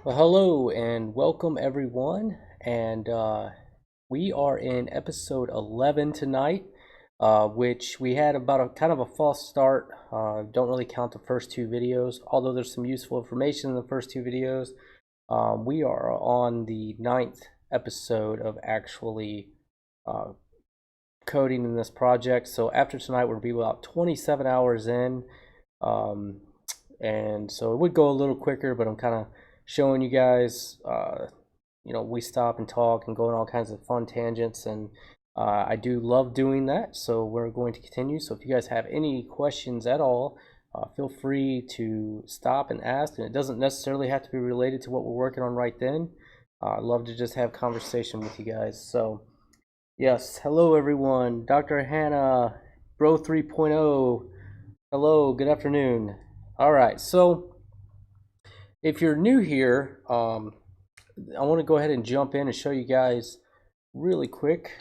Well, hello and welcome everyone. And we are in episode 11 tonight, which we had about a kind of a false start. Don't really count the first two videos, although there's some useful information in the first two videos. We are on the ninth episode of actually uh, coding in this project. So after tonight, we'll be about 27 hours in. Um, and so it would go a little quicker, but I'm kind of showing you guys, we stop and talk and go on all kinds of fun tangents, and I do love doing that, so we're going to continue. So if you guys have any questions at all, feel free to stop and ask, and it doesn't necessarily have to be related to what we're working on right then. I'd love to just have conversation with you guys. So yes, hello everyone, Dr. Hannah, Bro 3.0. Hello, good afternoon. All right, so if you're new here, I want to go ahead and jump in and show you guys really quick.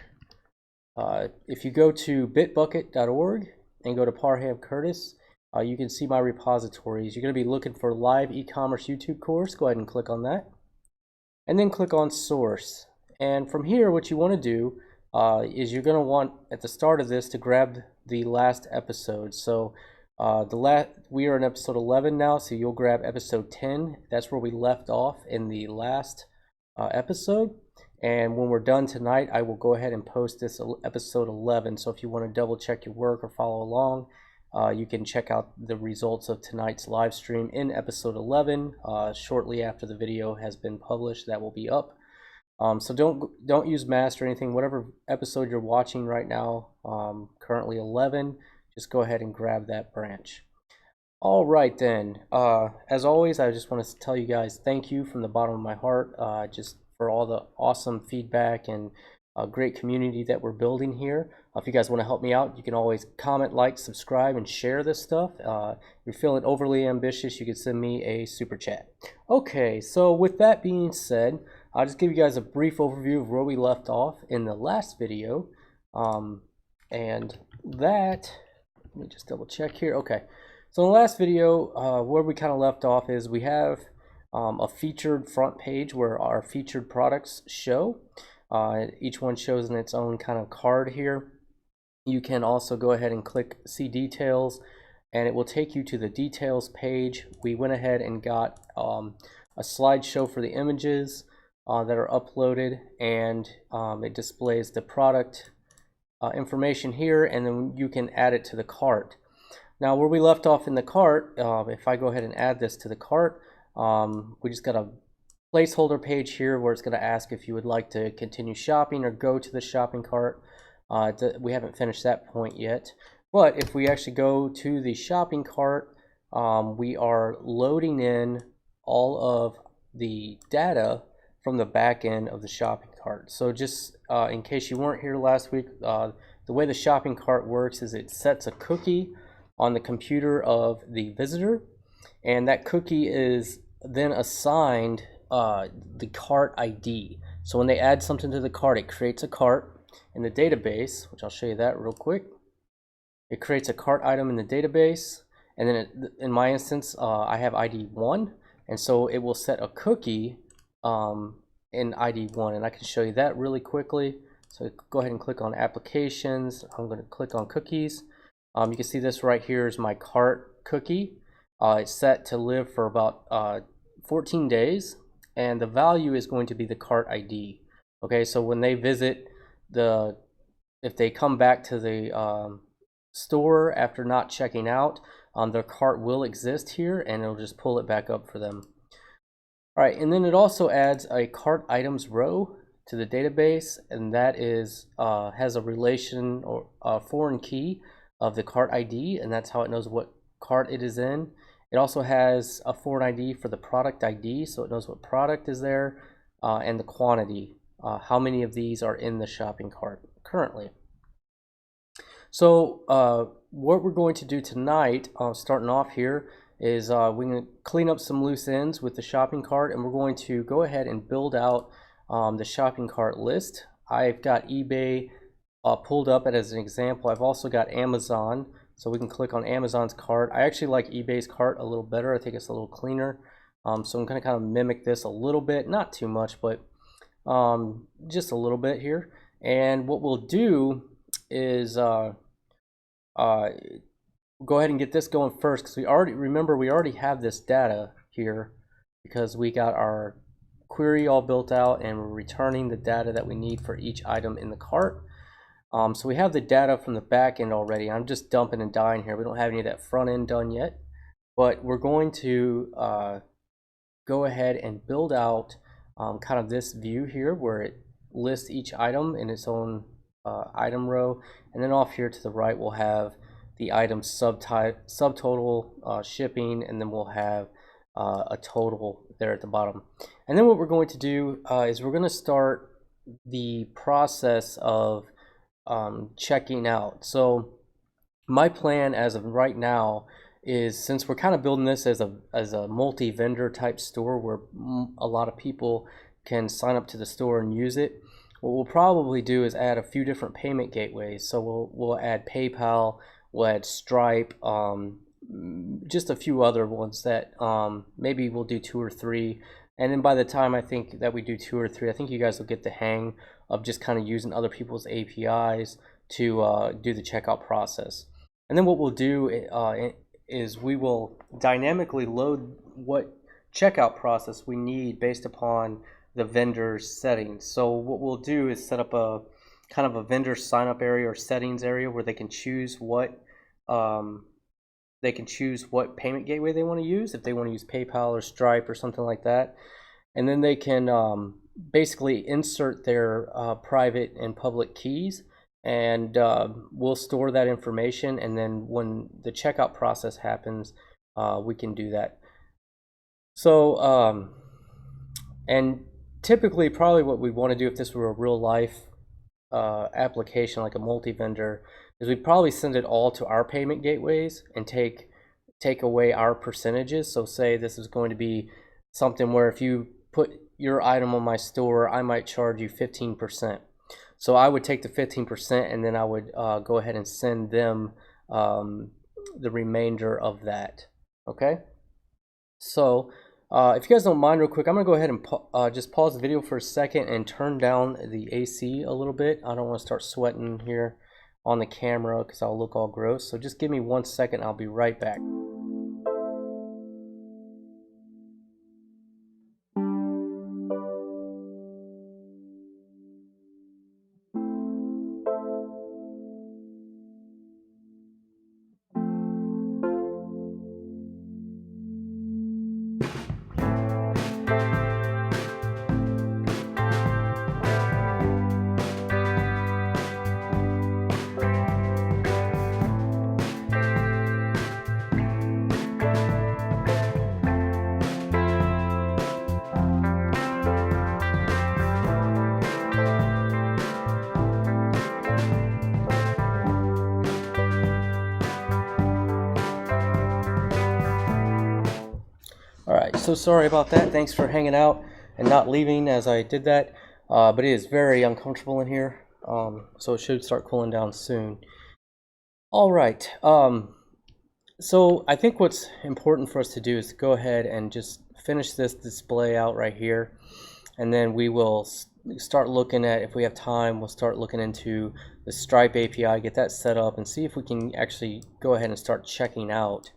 If you go to bitbucket.org and go to Parham Curtis, you can see my repositories. You're going to be looking for live e-commerce YouTube course. Go ahead and click on that. And then click on source. And from here, what you want to do is you're going to want, at the start of this, to grab the last episode. So we are in episode 11 now, so you'll grab episode 10. That's where we left off in the last episode. And when we're done tonight, I will go ahead and post this episode 11. So if you want to double check your work or follow along, you can check out the results of tonight's live stream in episode 11 shortly after the video has been published. That will be up. So don't use master or anything. Whatever episode you're watching right now, currently 11, just go ahead and grab that branch. All right then. As always, I just want to tell you guys thank you from the bottom of my heart, just for all the awesome feedback and great community that we're building here. If you guys want to help me out, you can always comment, like, subscribe, and share this stuff. If you're feeling overly ambitious, you can send me a super chat. Okay, so with that being said, I'll just give you guys a brief overview of where we left off in the last video. And that, let me just double check here. Okay, so in the last video, where we kind of left off is we have a featured front page where our featured products show. Each one shows in its own kind of card here. You can also go ahead and click see details, and it will take you to the details page. We went ahead and got a slideshow for the images that are uploaded, and it displays the product information here, and then you can add it to the cart. Now where we left off in the cart, if I go ahead and add this to the cart, we just got a placeholder page here where it's going to ask if you would like to continue shopping or go to the shopping cart. We haven't finished that point yet, but if we actually go to the shopping cart, we are loading in all of the data from the back end of the shopping cart. So just in case you weren't here last week, the way the shopping cart works is it sets a cookie on the computer of the visitor, and that cookie is then assigned the cart ID. So when they add something to the cart, it creates a cart in the database, which I'll show you that real quick. It creates a cart item in the database, and then in my instance, I have ID 1, and so it will set a cookie in ID 1, and I can show you that really quickly. So go ahead and click on applications. I'm going to click on cookies. You can see this right here is my cart cookie. It's set to live for about 14 days, and the value is going to be the cart ID. Okay, so when they visit if they come back to the store after not checking out, their cart will exist here, and it'll just pull it back up for them. All right, and then it also adds a cart items row to the database, and that is has a relation or a foreign key of the cart ID, and that's how it knows what cart it is in. It also has a foreign ID for the product ID, so it knows what product is there, and the quantity, how many of these are in the shopping cart currently. So what we're going to do tonight, starting off here, is we're going to clean up some loose ends with the shopping cart, and we're going to go ahead and build out the shopping cart list. I've got eBay pulled up as an example. I've also got Amazon, so we can click on Amazon's cart. I actually like eBay's cart a little better. I think it's a little cleaner. So I'm going to kind of mimic this a little bit, not too much, but just a little bit here. And what we'll do is go ahead and get this going first, because we already have this data here, because we got our query all built out and we're returning the data that we need for each item in the cart. So we have the data from the back end already. I'm just dumping and dying here. We don't have any of that front end done yet, but we're going to go ahead and build out kind of this view here where it lists each item in its own item row, and then off here to the right we'll have the item subtotal, shipping, and then we'll have a total there at the bottom. And then what we're going to do is we're going to start the process of checking out. So my plan as of right now is, since we're kind of building this as a multi-vendor type store where a lot of people can sign up to the store and use it, what we'll probably do is add a few different payment gateways. So we'll add PayPal, we'll add Stripe, just a few other ones that maybe we'll do 2 or 3. And then by the time I think that we do 2 or 3, I think you guys will get the hang of just kind of using other people's APIs to do the checkout process. And then what we'll do is we will dynamically load what checkout process we need based upon the vendor's settings. So what we'll do is set up a kind of a vendor sign up area or settings area where they can choose what payment gateway they want to use, if they want to use PayPal or Stripe or something like that. And then they can basically insert their private and public keys, and we'll store that information, and then when the checkout process happens, we can do that. So and typically probably what we want to do if this were a real life application like a multi-vendor is we'd probably send it all to our payment gateways and take away our percentages. So say this is going to be something where if you put your item on my store, I might charge you 15%. So I would take the 15% and then I would go ahead and send them the remainder of that. Okay, so if you guys don't mind real quick, I'm gonna go ahead and just pause the video for a second and turn down the AC a little bit. I don't want to start sweating here on the camera because I'll look all gross. So just give me 1 second, I'll be right back. Alright, so sorry about that. Thanks for hanging out and not leaving as I did that. But it is very uncomfortable in here, so it should start cooling down soon. Alright, so I think what's important for us to do is go ahead and just finish this display out right here. And then we will start looking at, if we have time, we'll start looking into the Stripe API, get that set up, and see if we can actually go ahead and start checking out.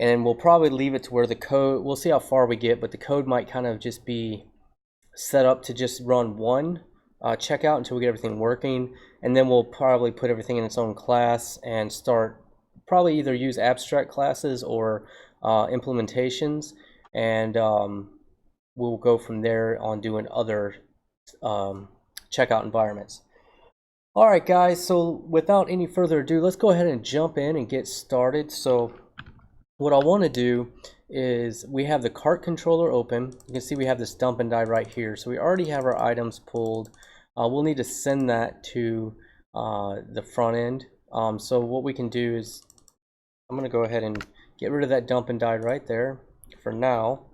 And we'll probably leave it to where the code, we'll see how far we get, but the code might kind of just be set up to just run one checkout until we get everything working. And then we'll probably put everything in its own class and start probably either use abstract classes or implementations. And we'll go from there on doing other checkout environments. All right, guys, so without any further ado, let's go ahead and jump in and get started. So what I want to do is, we have the cart controller open. You can see we have this dump and die right here. So we already have our items pulled. We'll need to send that to the front end. So what we can do is, I'm going to go ahead and get rid of that dump and die right there for now.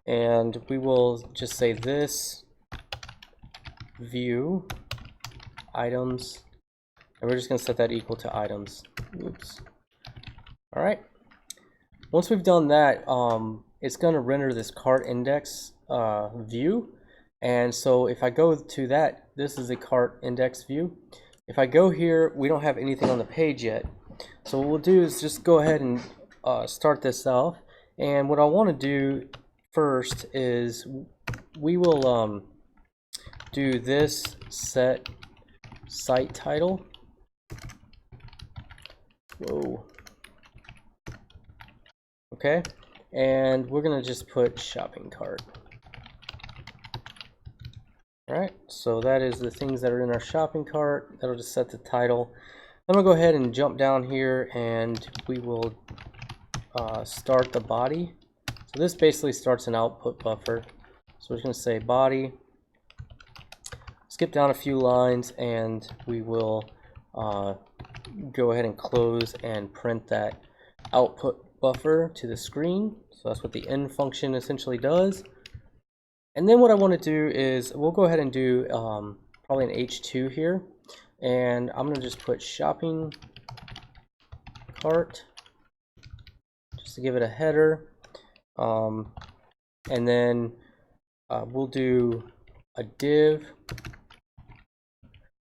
And we will just say this view items, and we're just going to set that equal to items. Oops. All right. Once we've done that, it's going to render this cart index view. And so if I go to that, this is a cart index view. If I go here, we don't have anything on the page yet. So what we'll do is just go ahead and start this off. And what I want to do first is we will do this set site title. Whoa. Okay, and we're gonna just put shopping cart. Alright, so that is the things that are in our shopping cart. That'll just set the title. I'm gonna go ahead and jump down here and we will start the body. So this basically starts an output buffer. So we're just gonna say body, skip down a few lines, and we will go ahead and close and print that output buffer to the screen. So that's what the end function essentially does. And then what I want to do is we'll go ahead and do probably an H2 here, and I'm going to just put shopping cart just to give it a header, and then we'll do a div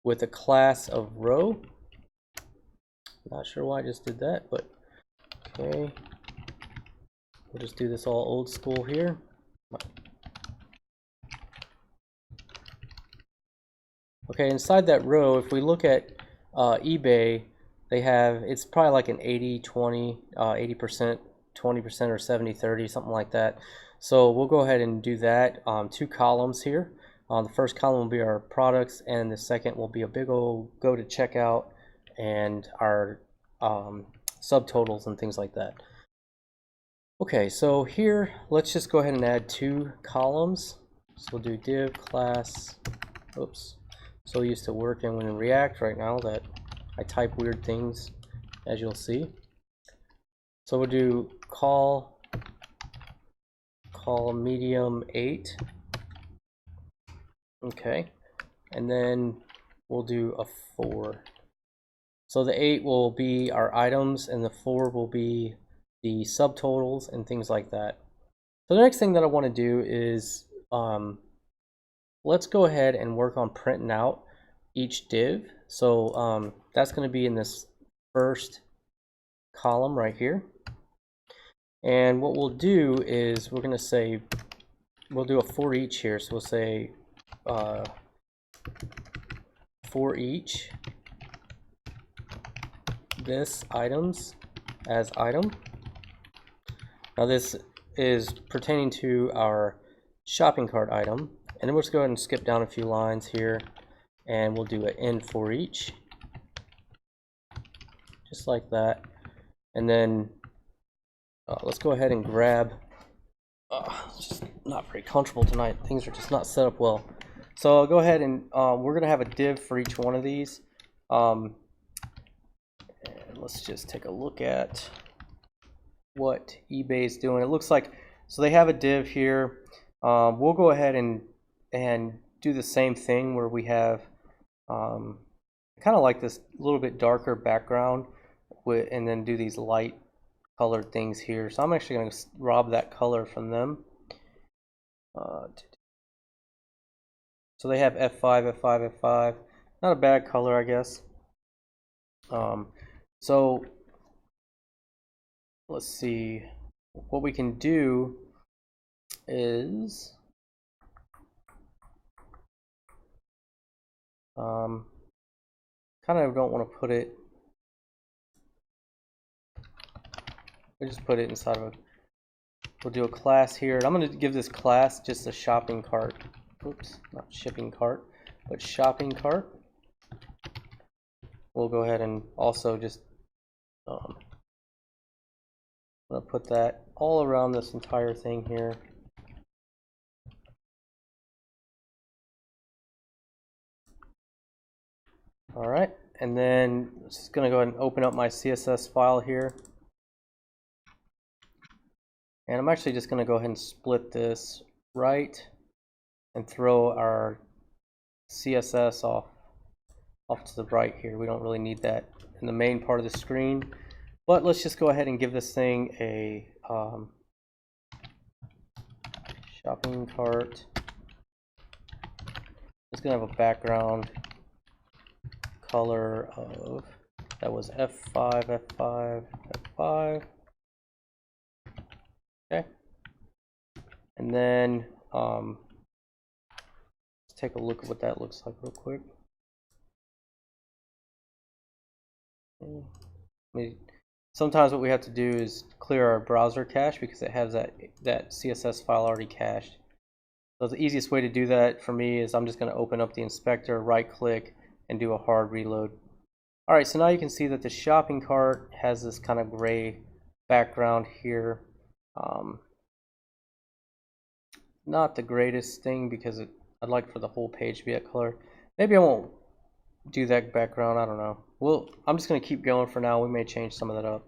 with a class of row. Not sure why I just did that, but okay, we'll just do this all old school here. Okay, inside that row, if we look at eBay, they have, it's probably like an 80-20, 80%, 20%, or 70-30, something like that. So we'll go ahead and do that. 2 columns here. The first column will be our products, and the second will be a big old go to checkout and our subtotals and things like that. Okay, so here, let's just go ahead and add 2 columns. So we'll do div class, oops. So used to working when in React right now that I type weird things, as you'll see. So we'll do call medium 8. Okay, and then we'll do a 4. So the 8 will be our items, and the 4 will be the subtotals and things like that. So the next thing that I want to do is let's go ahead and work on printing out each div. So that's going to be in this first column right here. And what we'll do is we're going to say, we'll do a for each here. So we'll say for each this items as item. Now this is pertaining to our shopping cart item. And then we'll just go ahead and skip down a few lines here, and we'll do an end for each, just like that. And then let's go ahead and grab, it's just not very comfortable tonight, things are just not set up well. So I'll go ahead and we're going to have a div for each one of these. And let's just take a look at what eBay is doing. It looks like, so they have a div here. We'll go ahead and do the same thing where we have kind of like this little bit darker background and then do these light colored things here. So I'm actually going to rob that color from them. So they have F5, F5, F5. Not a bad color, I guess. So let's see. What we can do is kind of don't want to put it, we just put it inside of a, we'll do a class here, and I'm going to give this class just a shopping cart. Oops, not shipping cart, but shopping cart. We'll go ahead and also just I'm going to put that all around this entire thing here. All right, and then I'm just going to go ahead and open up my CSS file here. And I'm actually just going to go ahead and split this right and throw our CSS off to the right here. We don't really need that in the main part of the screen. But let's just go ahead and give this thing a shopping cart. It's gonna have a background color of, that was F5, F5, F5. Okay. And then let's take a look at what that looks like real quick. Sometimes what we have to do is clear our browser cache because it has that CSS file already cached. So the easiest way to do that for me is I'm just going to open up the inspector, right click, and do a hard reload. Alright, so now you can see that the shopping cart has this kind of gray background here. Not the greatest thing because I'd like for the whole page to be that color. Maybe I won't do that background, I don't know. Well, I'm just going to keep going for now. We may change some of that up,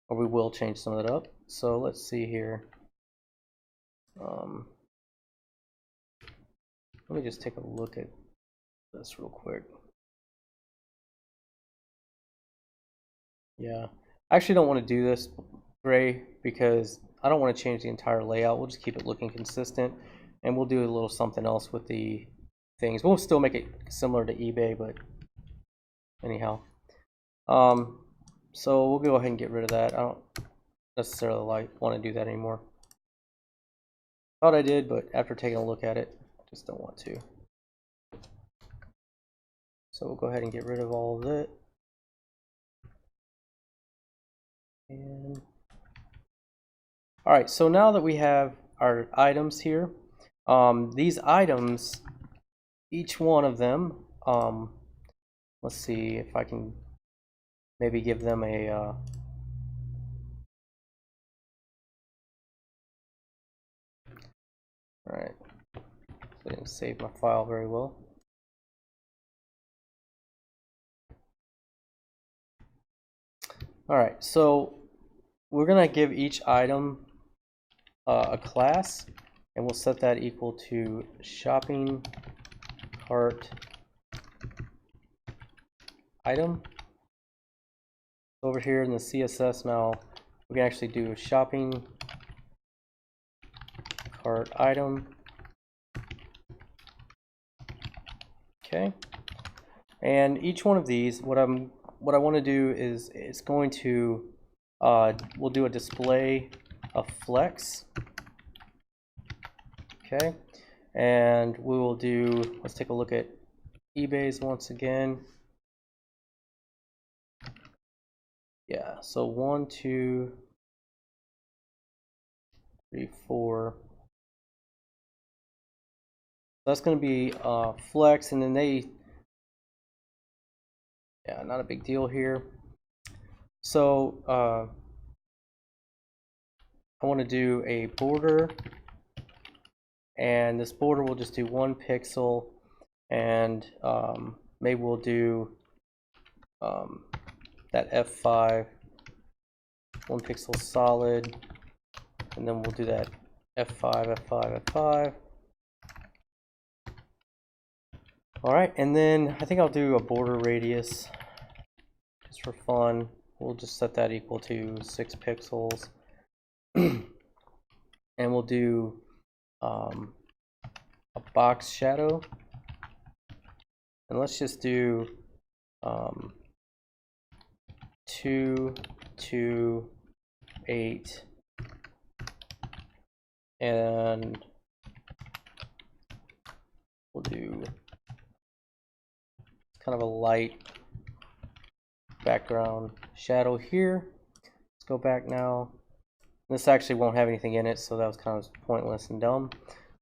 or we will change some of that up. So let's see here. Let me just take a look at this real quick. Yeah, I actually don't want to do this gray because I don't want to change the entire layout. We'll just keep it looking consistent, and we'll do a little something else with the things. We'll still make it similar to eBay, but anyhow. So we'll go ahead and get rid of that. I don't necessarily want to do that anymore. Thought I did, but after taking a look at it, just don't want to. So we'll go ahead and get rid of all of it. And alright, so now that we have our items here, these items, each one of them, let's see if I can maybe give them a alright, so I didn't save my file very well. Alright, so we're going to give each item a class, and we'll set that equal to shopping cart item. Over here in the CSS now, we can actually do a shopping cart item. Okay, and each one of these, what I want to do is it's going to we'll do a display of flex. Okay, and we will do, let's take a look at eBay's once again. Yeah, so 1, 2, 3, 4. That's going to be flex, and then yeah, not a big deal here. So I want to do a border, and this border will just do 1 pixel, and maybe we'll do that F5, 1 pixel solid, and then we'll do that F5, F5, F5. Alright, and then I think I'll do a border radius just for fun. We'll just set that equal to 6 pixels. And we'll do a box shadow. And let's just do 2, 2, 8, and we'll do kind of a light background shadow here. Let's go back now. This actually won't have anything in it, so that was kind of pointless and dumb.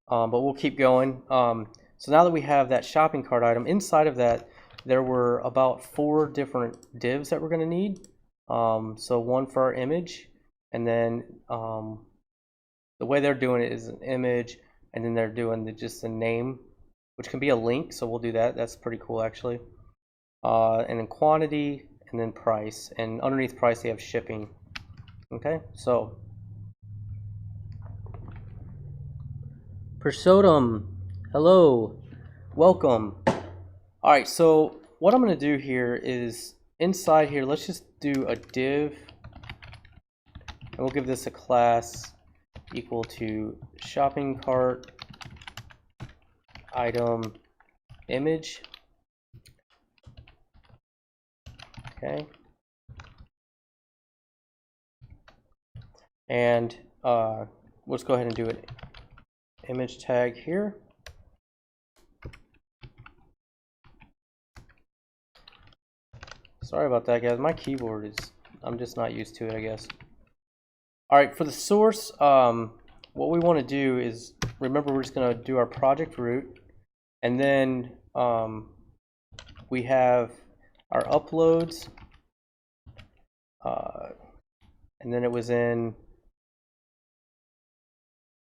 But we'll keep going. So now that we have that shopping cart item, inside of that there were about 4 different divs that we're going to need. So one for our image, and then the way they're doing it is an image, and then they're doing just a name, which can be a link, so we'll do that. That's pretty cool actually. And then quantity, and then price, and underneath price they have shipping. Okay, so Persodum, hello, welcome. Alright, so what I'm going to do here is inside here, let's just do a div, and we'll give this a class equal to shopping cart item image. Okay. And let's go ahead and do an image tag here. Sorry about that, guys. My keyboard is, I'm just not used to it, I guess. All right, for the source, what we want to do is, remember, we're just going to do our project root, and then we have our uploads, and then it was in,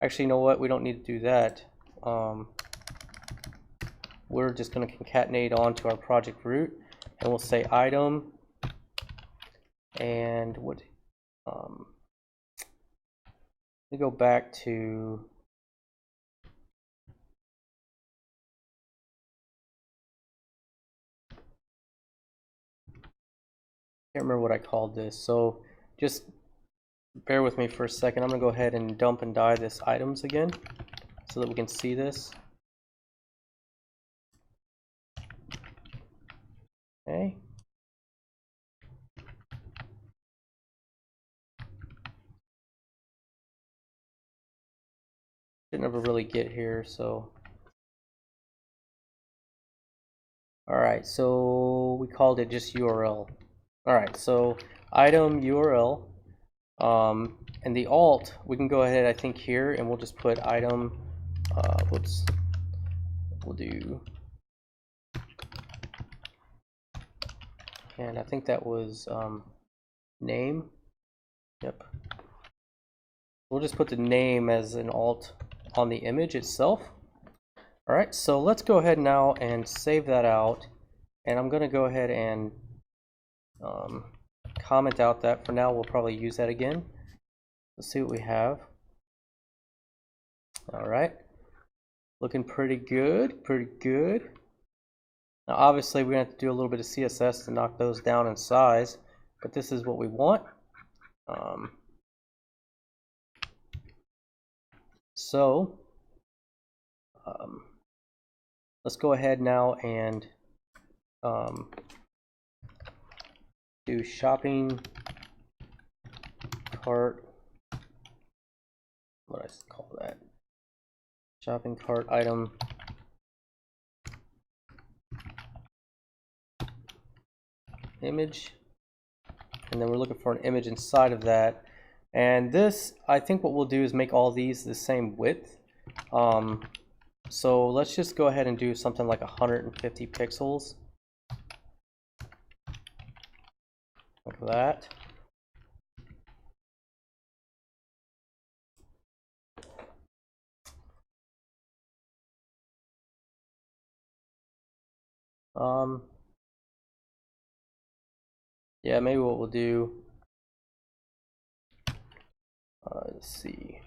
actually, you know what? We don't need to do that. We're just going to concatenate onto our project root, and we'll say item, and what, let me go back to, can't remember what I called this, so just bear with me for a second. I'm going to go ahead and dump and die this items again so that we can see this. Okay. Didn't ever really get here, so. Alright, so we called it just URL. Alright, so item URL. And the alt, we can go ahead, I think, here, and we'll just put item, whoops, we'll do, and I think that was name. Yep. We'll just put the name as an alt on the image itself. All right, so let's go ahead now and save that out. And I'm going to go ahead and comment out that for now. We'll probably use that again. Let's see what we have. All right, looking pretty good, pretty good. Now obviously we're going to have to do a little bit of CSS to knock those down in size, but this is what we want. So let's go ahead now and do shopping cart, what do I call that? Shopping cart item image, and then we're looking for an image inside of that. And this, I think what we'll do is make all these the same width. So let's just go ahead and do something like 150 pixels, like that. Yeah, maybe what we'll do, let's see.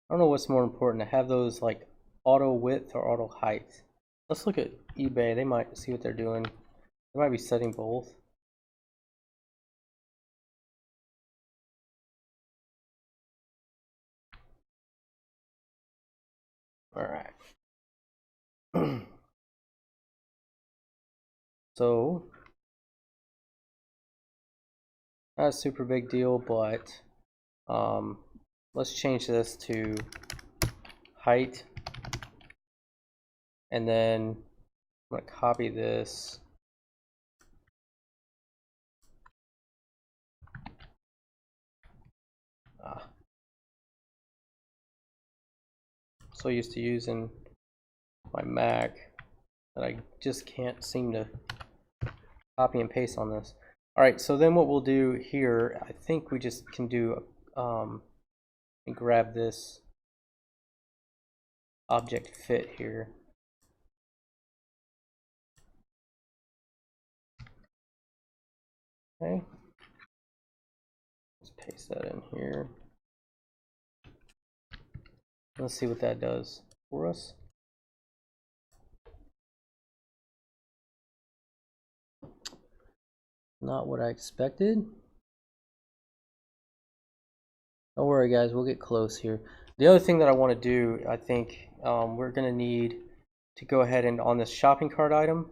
I don't know what's more important, to have those like auto width or auto height. Let's look at eBay. They might see what they're doing. They might be setting both. All right. So not a super big deal, but let's change this to height, and then I'm going to copy this. So used to using my Mac that I just can't seem to copy and paste on this. All right, so then what we'll do here, I think we just can do and grab this object fit here. Okay. Paste that in here. Let's see what that does for us. Not what I expected. Don't worry guys, we'll get close here. The other thing that I want to do, I think we're going to need to go ahead and on this shopping cart item,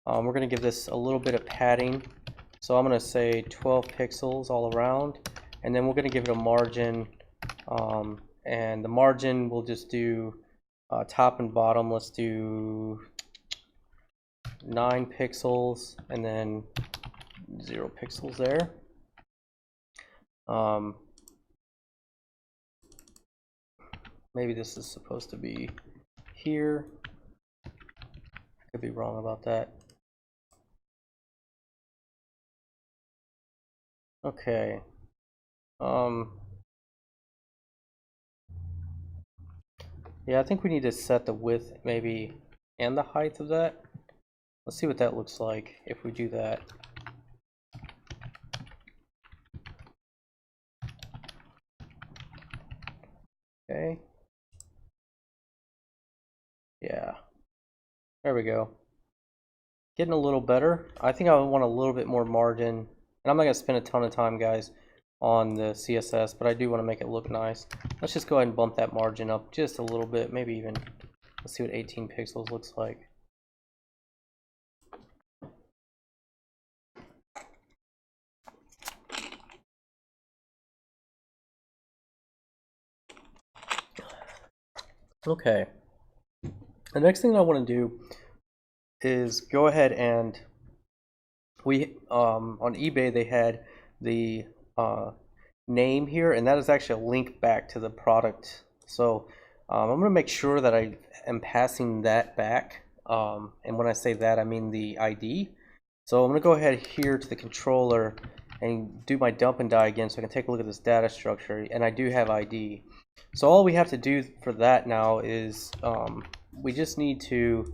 we're going to give this a little bit of padding. So I'm going to say 12 pixels all around, and then we're going to give it a margin, and the margin we'll just do top and bottom. Let's do 9 pixels and then 0 pixels there. Maybe this is supposed to be here. I could be wrong about that. Okay. Yeah, I think we need to set the width maybe and the height of that. Let's see what that looks like if we do that. Okay. Yeah. There we go. Getting a little better. I think I want a little bit more margin. And I'm not going to spend a ton of time, guys, on the CSS, but I do want to make it look nice. Let's just go ahead and bump that margin up just a little bit. Maybe even, let's see what 18 pixels looks like. Okay. The next thing I want to do is go ahead and on eBay they had the name here, and that is actually a link back to the product. So I'm going to make sure that I am passing that back, and when I say that I mean the ID. So I'm going to go ahead here to the controller and do my dump and die again so I can take a look at this data structure, and I do have ID. So all we have to do for that now is we just need to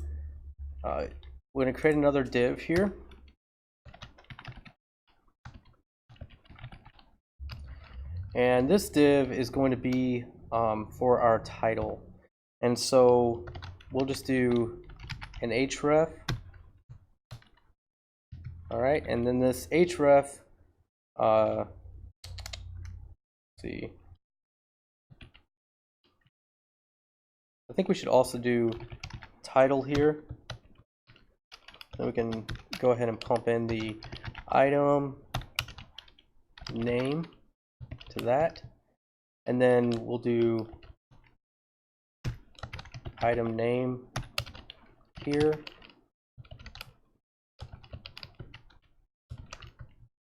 we're going to create another div here. And this div is going to be for our title. And so we'll just do an href. All right, and then this href, let's see. I think we should also do title here. Then we can go ahead and pump in the item name to that, and then we'll do item name here.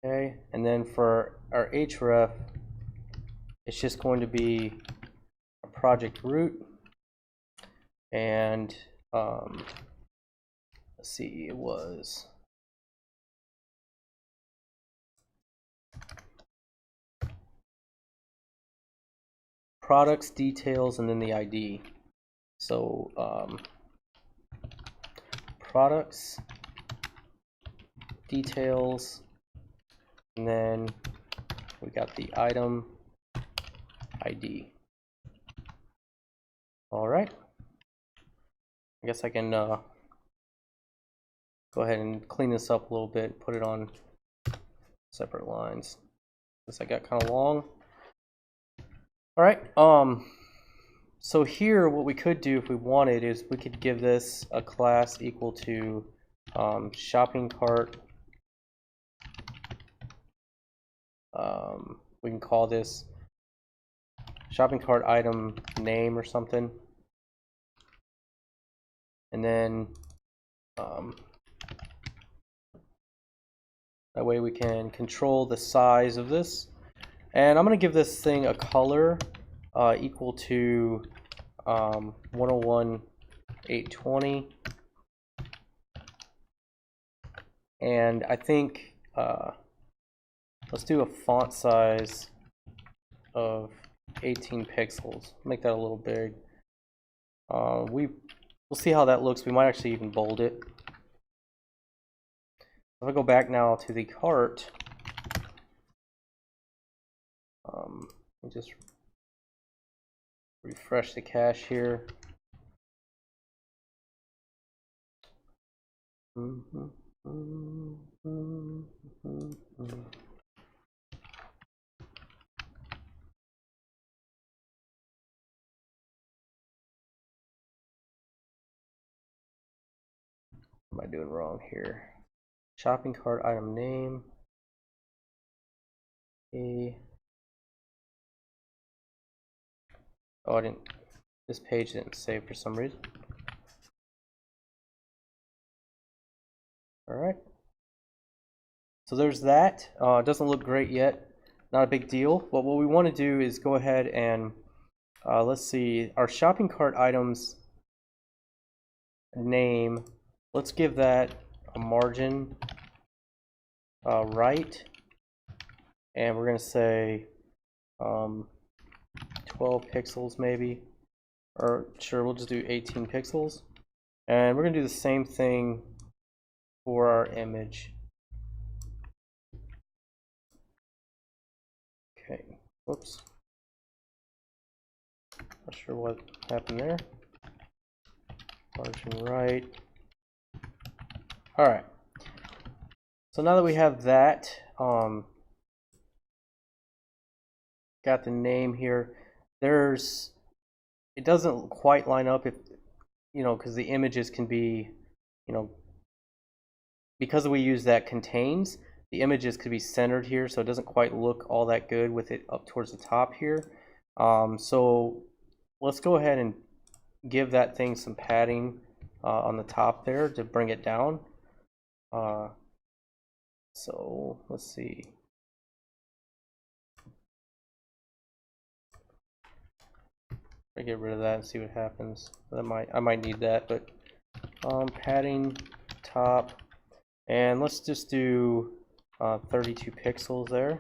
Okay, and then for our href, it's just going to be a project root, and let's see, it was products, details, and then the ID. So products, details, and then we got the item ID. All right. I guess I can go ahead and clean this up a little bit, put it on separate lines. This I got kind of long. All right. So here, what we could do if we wanted is we could give this a class equal to shopping cart. We can call this shopping cart item name or something, and then that way we can control the size of this. And I'm going to give this thing a color equal to 101,820, and I think let's do a font size of 18 pixels. Make that a little big. We'll see how that looks. We might actually even bold it. If I go back now to the cart, Let me just refresh the cache here. What am I doing wrong here? Shopping cart item name. Oh, this page didn't save for some reason. All right. So there's that. It doesn't look great yet. Not a big deal. But what we want to do is go ahead and let's see, our shopping cart items name. Let's give that a margin right, and we're going to say 12 pixels maybe, or sure, we'll just do 18 pixels. And we're going to do the same thing for our image. Okay, whoops. Not sure what happened there. Margin right. All right. So now that we have that, got the name here. It doesn't quite line up if, because the images can be, because we use that contains, the images could be centered here, so it doesn't quite look all that good with it up towards the top here. So let's go ahead and give that thing some padding on the top there to bring it down. So let's see. I get rid of that and see what happens. I might need that, but padding top, and let's just do 32 pixels there.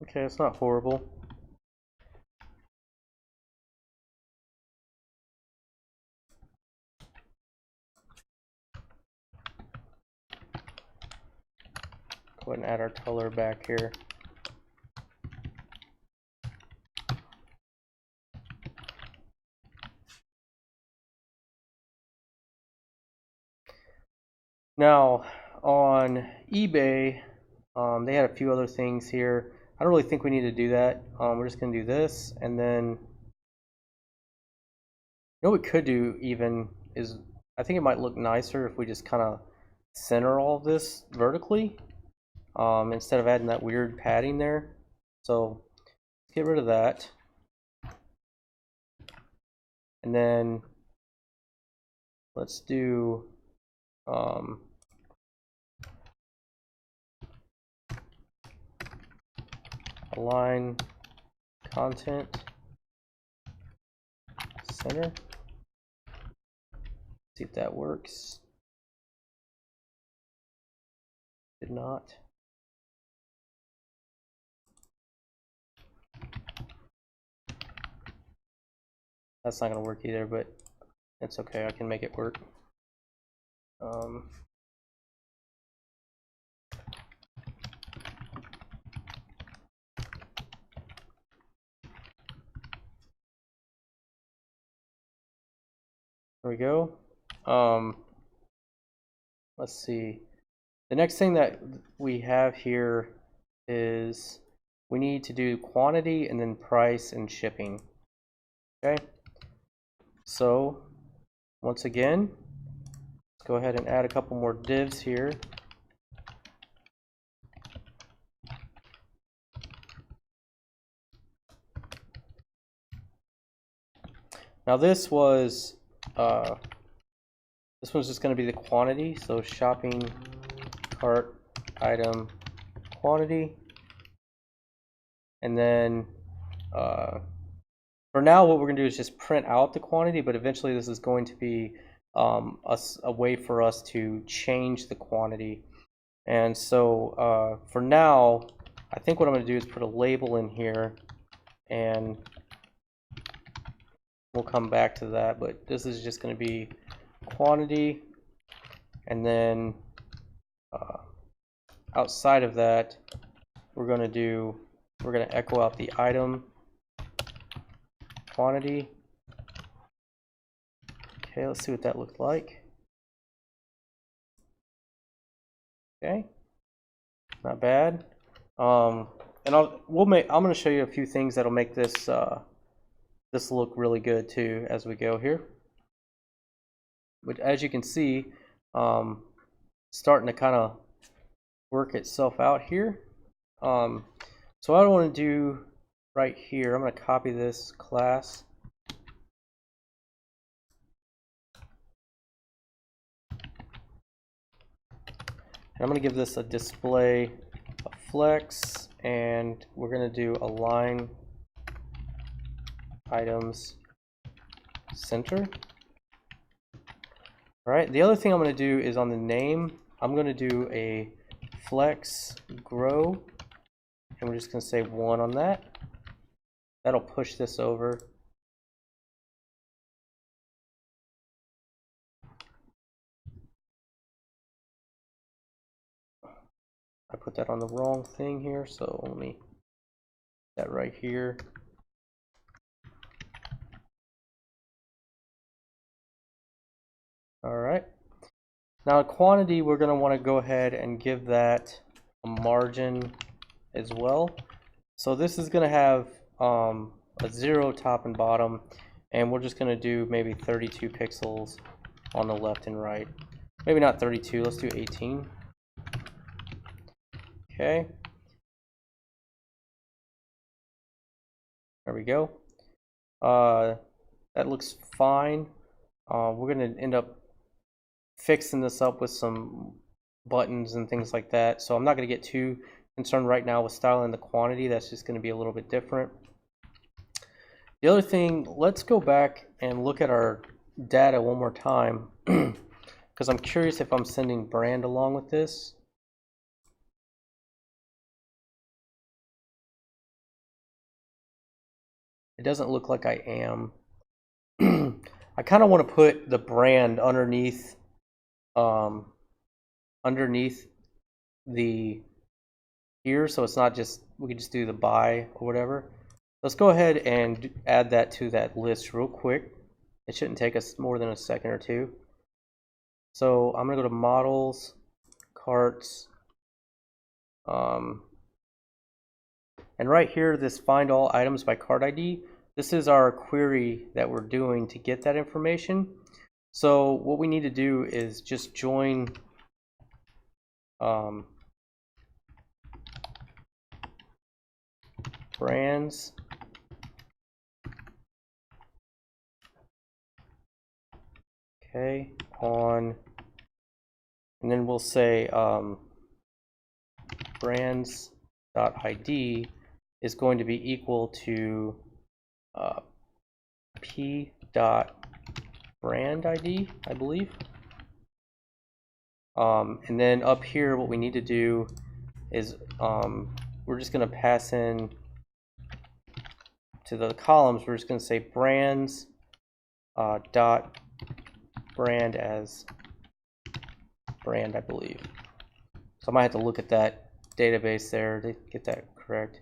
Okay, it's not horrible. Go ahead and add our color back here. Now, on eBay, they had a few other things here. I don't really think we need to do that. We're just going to do this, and then what we could do even is, I think it might look nicer if we just kind of center all of this vertically instead of adding that weird padding there. So let's get rid of that. And then let's do align content center. See if that works. Did not. That's not going to work either, but it's okay. I can make it work. There we go. Let's see. The next thing that we have here is we need to do quantity and then price and shipping. Okay. So once again, let's go ahead and add a couple more divs here. Now this one's just going to be the quantity, so shopping cart item quantity, and then for now what we're going to do is just print out the quantity, but eventually this is going to be a way for us to change the quantity. And so for now, I think what I'm going to do is put a label in here, and we'll come back to that, but this is just going to be quantity, and then Uh, outside of that, we're going to echo out the item quantity. Okay, let's see what that looked like. Okay, not bad. And I'm going to show you a few things that'll make this this look really good too as we go here. But as you can see, starting to kind of work itself out here. So what I want to do right here, I'm going to copy this class. And I'm going to give this a display, a flex, and we're going to do align items center. All right, the other thing I'm going to do is on the name, I'm going to do a flex grow, and we're just going to say 1 on that. That'll push this over. I put that on the wrong thing here, so let me that right here. All right. Now quantity, we're going to want to go ahead and give that a margin as well. So this is going to have a 0 top and bottom, and we're just going to do maybe 32 pixels on the left and right. Maybe not 32, let's do 18. Okay. There we go. That looks fine. We're going to end up fixing this up with some buttons and things like that. So I'm not going to get too concerned right now with styling the quantity. That's just going to be a little bit different. The other thing, let's go back and look at our data one more time because I'm curious if I'm sending brand along with this. It doesn't look like I am. I kind of want to put the brand underneath the here, so it's not just, we can just do the buy or whatever. Let's go ahead and add that to that list real quick. It shouldn't take us more than a second or two. So I'm gonna go to models, carts, and right here, this find all items by cart ID, this is our query that we're doing to get that information. So what we need to do is just join brands on, and then we'll say brands.id is going to be equal to p.brand ID, I believe. And then up here, what we need to do is we're just going to pass in to the columns. We're just going to say brands dot brand as brand, I believe. So I might have to look at that database there to get that correct.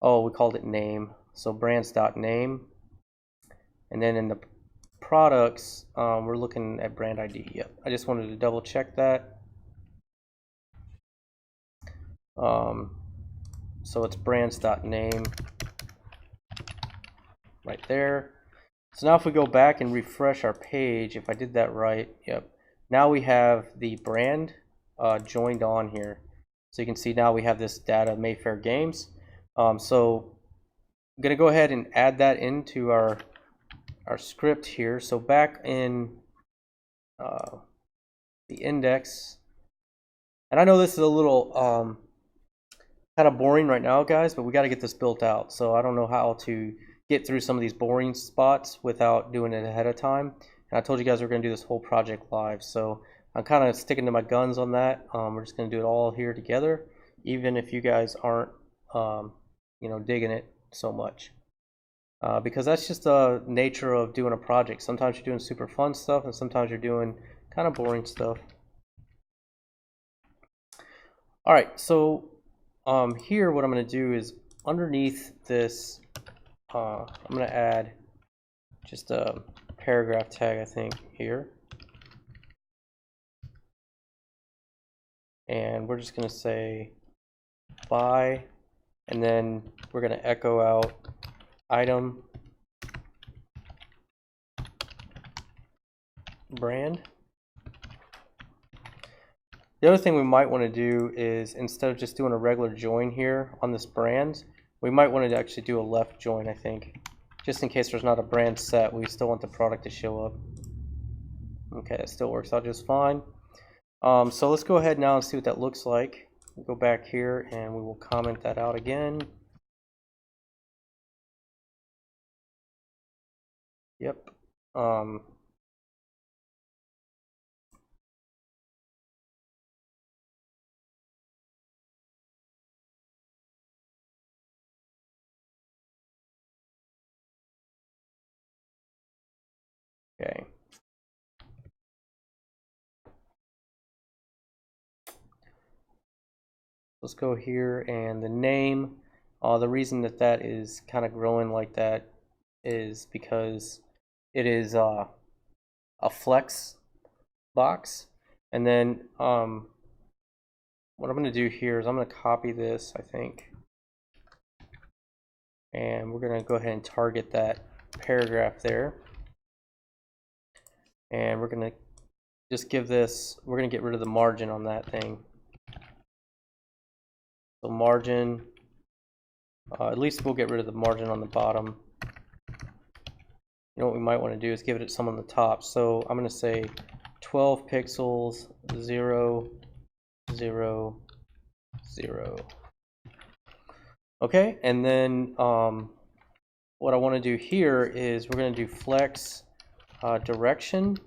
Oh, we called it name. So brands.name. And then in the products, we're looking at brand ID. Yep. I just wanted to double check that. So it's brands.name right there. So now if we go back and refresh our page, if I did that right, yep. Now we have the brand joined on here. So you can see now we have this data Mayfair Games. So I'm gonna go ahead and add that into our script here. So back in the index, and I know this is a little kind of boring right now, guys, but we got to get this built out. So I don't know how to get through some of these boring spots without doing it ahead of time. And I told you guys we're going to do this whole project live, so I'm kind of sticking to my guns on that. We're just going to do it all here together, even if you guys aren't you know, digging it so much. Because that's just the nature of doing a project. Sometimes you're doing super fun stuff, and sometimes you're doing kind of boring stuff. All right, so here what I'm going to do is underneath this, I'm going to add just a paragraph tag, I think, here. And we're just going to say buy, and then we're going to echo out item brand. The other thing we might want to do is, instead of just doing a regular join here on this brand, we might want to actually do a left join, I think. Just in case there's not a brand set, we still want the product to show up. Okay, that still works out just fine. So let's go ahead now and see what that looks like. We'll go back here and we will comment that out again. Yep. Okay. Let's go here, and the name, the reason that that is kind of growing like that is because it is a flex box. And then what I'm going to do here is I'm going to copy this, I think, and we're going to go ahead and target that paragraph there. And we're going to just give this, we're going to get rid of the margin on that thing. So margin, at least we'll get rid of the margin on the bottom. You know what we might want to do is give it some on the top. So I'm going to say 12 pixels, 0, 0, 0. Okay, and then what I want to do here is we're going to do flex direction,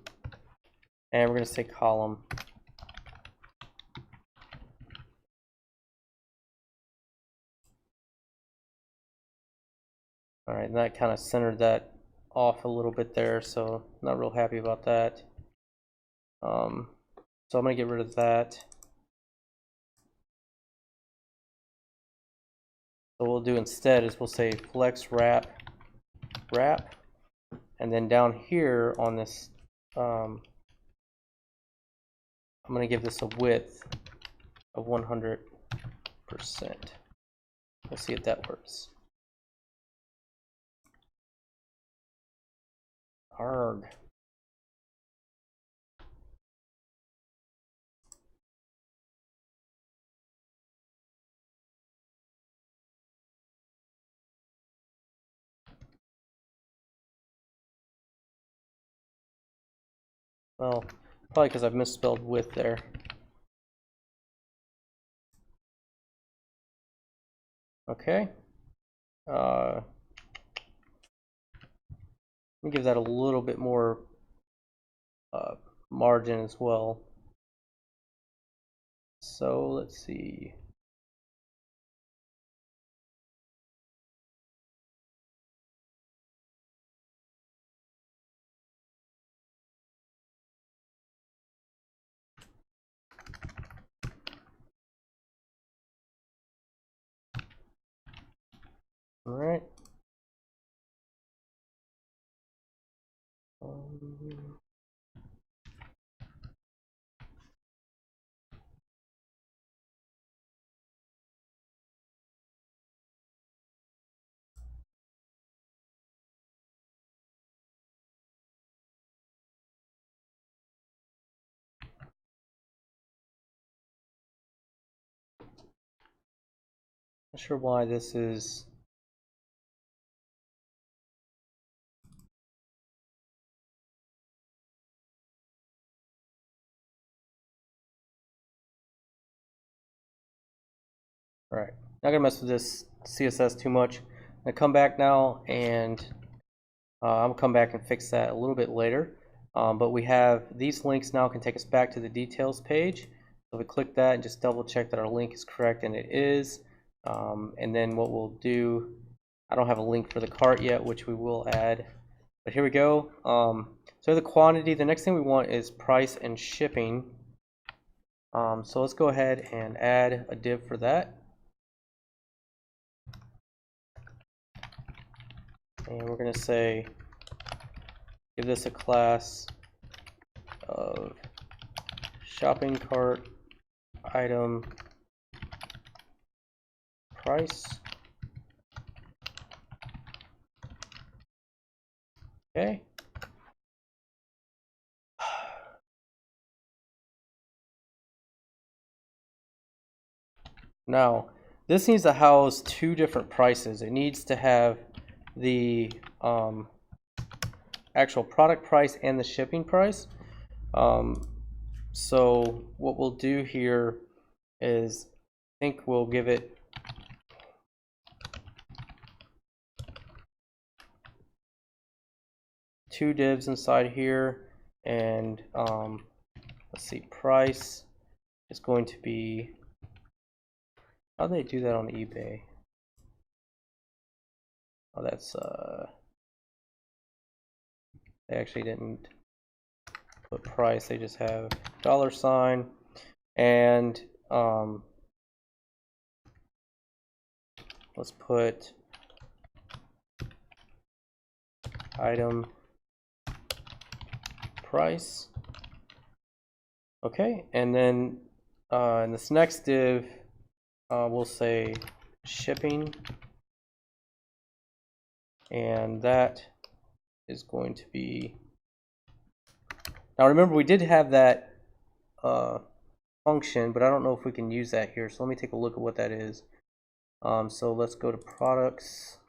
and we're going to say column. All right, and that kind of centered that off a little bit there, so not real happy about that. So I'm going to get rid of that. So what we'll do instead is we'll say flex wrap, and then down here on this, I'm going to give this a width of 100%. We'll see if that works. Arg. Well, probably because I've misspelled width there. Okay. Let me give that a little bit more margin as well. So let's see. All right. Not sure why this is. All right, not gonna mess with this CSS too much. I'm gonna come back now, and I'm gonna come back and fix that a little bit later. But we have these links now can take us back to the details page. So we click that and just double check that our link is correct, and it is. And then what we'll do, I don't have a link for the cart yet, which we will add. But here we go. So the quantity, the next thing we want is price and shipping. So let's go ahead and add a div for that. And we're going to say, give this a class of shopping cart item price. Okay. Now, this needs to house two different prices. It needs to have the actual product price and the shipping price. So what we'll do here is, I think we'll give it two divs inside here, and let's see, price is going to be, how do they do that on eBay? Oh, that's they actually didn't put price, they just have $, and let's put item price. Okay, and then in this next div, we'll say shipping, and that is going to be, now remember we did have that function, but I don't know if we can use that here, so let me take a look at what that is. So let's go to products.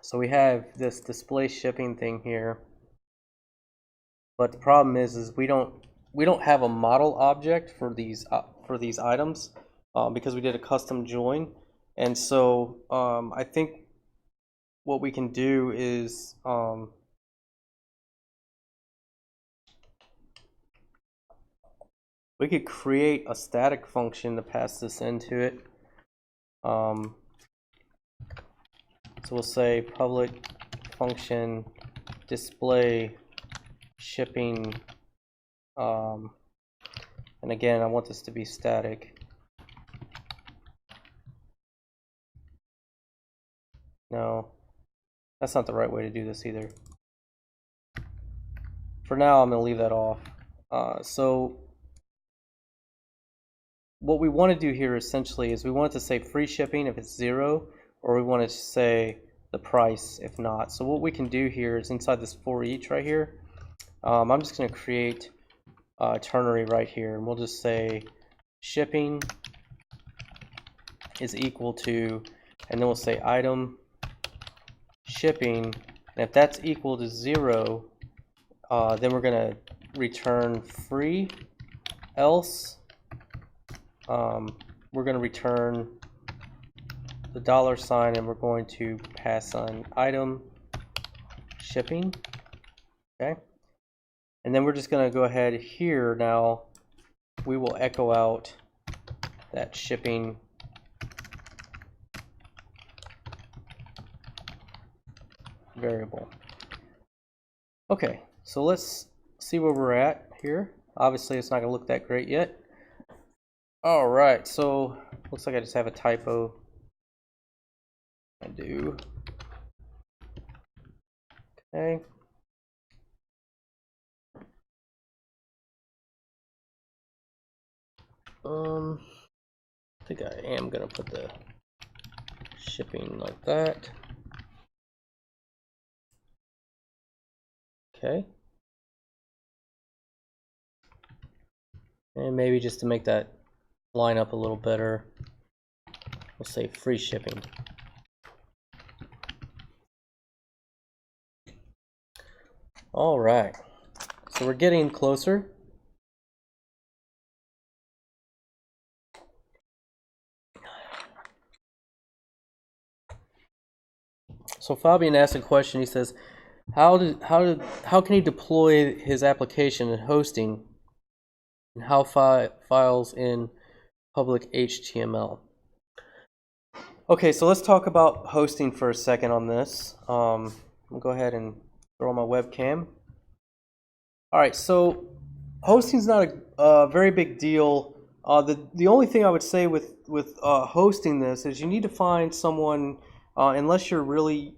So we have this display shipping thing here, but the problem is we don't have a model object for these items because we did a custom join, and so I think what we can do is we could create a static function to pass this into it. So we'll say public function display shipping, and again I want this to be static. No, that's not the right way to do this either. For now I'm going to leave that off. So what we want to do here essentially is we want it to say free shipping if it's 0, or we want it to say the price if not. So what we can do here is inside this for each right here, I'm just going to create a ternary right here, and we'll just say shipping is equal to, and then we'll say item shipping, and if that's equal to 0, then we're going to return free, else we're going to return the $, and we're going to pass on item shipping. Okay, and then we're just going to go ahead here. Now we will echo out that shipping variable. Okay, so let's see where we're at here. Obviously it's not going to look that great yet. All right, so looks like I just have a typo. I do. Okay. I think I am gonna put the shipping like that. Okay. And maybe just to make that line up a little better, we'll say free shipping. All right, so we're getting closer. So Fabian asked a question. He says, how can he deploy his application in hosting and how files in public HTML. Okay, so let's talk about hosting for a second on this. I'll go ahead and throw on my webcam. All right, so hosting's not a very big deal. The only thing I would say with hosting this is you need to find someone, unless you're really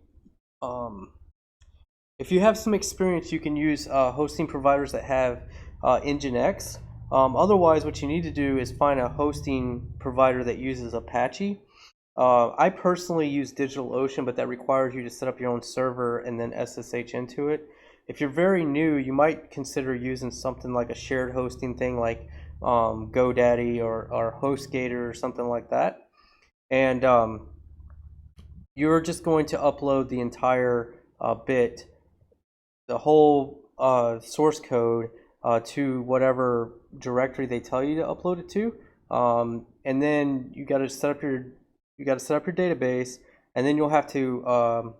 if you have some experience, you can use hosting providers that have Nginx. Otherwise, what you need to do is find a hosting provider that uses Apache. I personally use DigitalOcean, but that requires you to set up your own server and then SSH into it. If you're very new, you might consider using something like a shared hosting thing like GoDaddy or HostGator or something like that. And you're just going to upload the entire bit, the whole source code to whatever directory they tell you to upload it to, and then you got to set up your database, and then you'll have to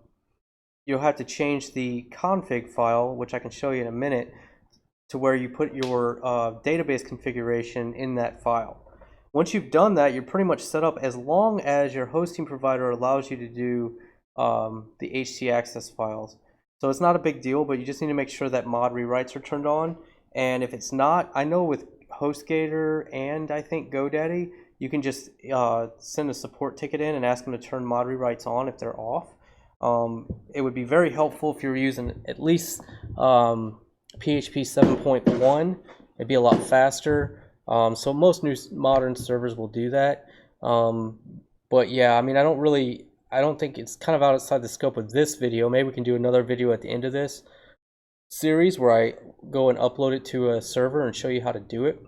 change the config file, which I can show you in a minute, to where you put your database configuration in that file. Once you've done that, you're pretty much set up as long as your hosting provider allows you to do the htaccess files. So it's not a big deal, but you just need to make sure that mod rewrites are turned on. And if it's not, I know with HostGator and I think GoDaddy, you can just send a support ticket in and ask them to turn mod rewrites on if they're off. It would be very helpful if you were using at least PHP 7.1. It'd be a lot faster. So most new modern servers will do that. But yeah, I mean, I don't think it's kind of outside the scope of this video. Maybe we can do another video at the end of this series where I go and upload it to a server and show you how to do it.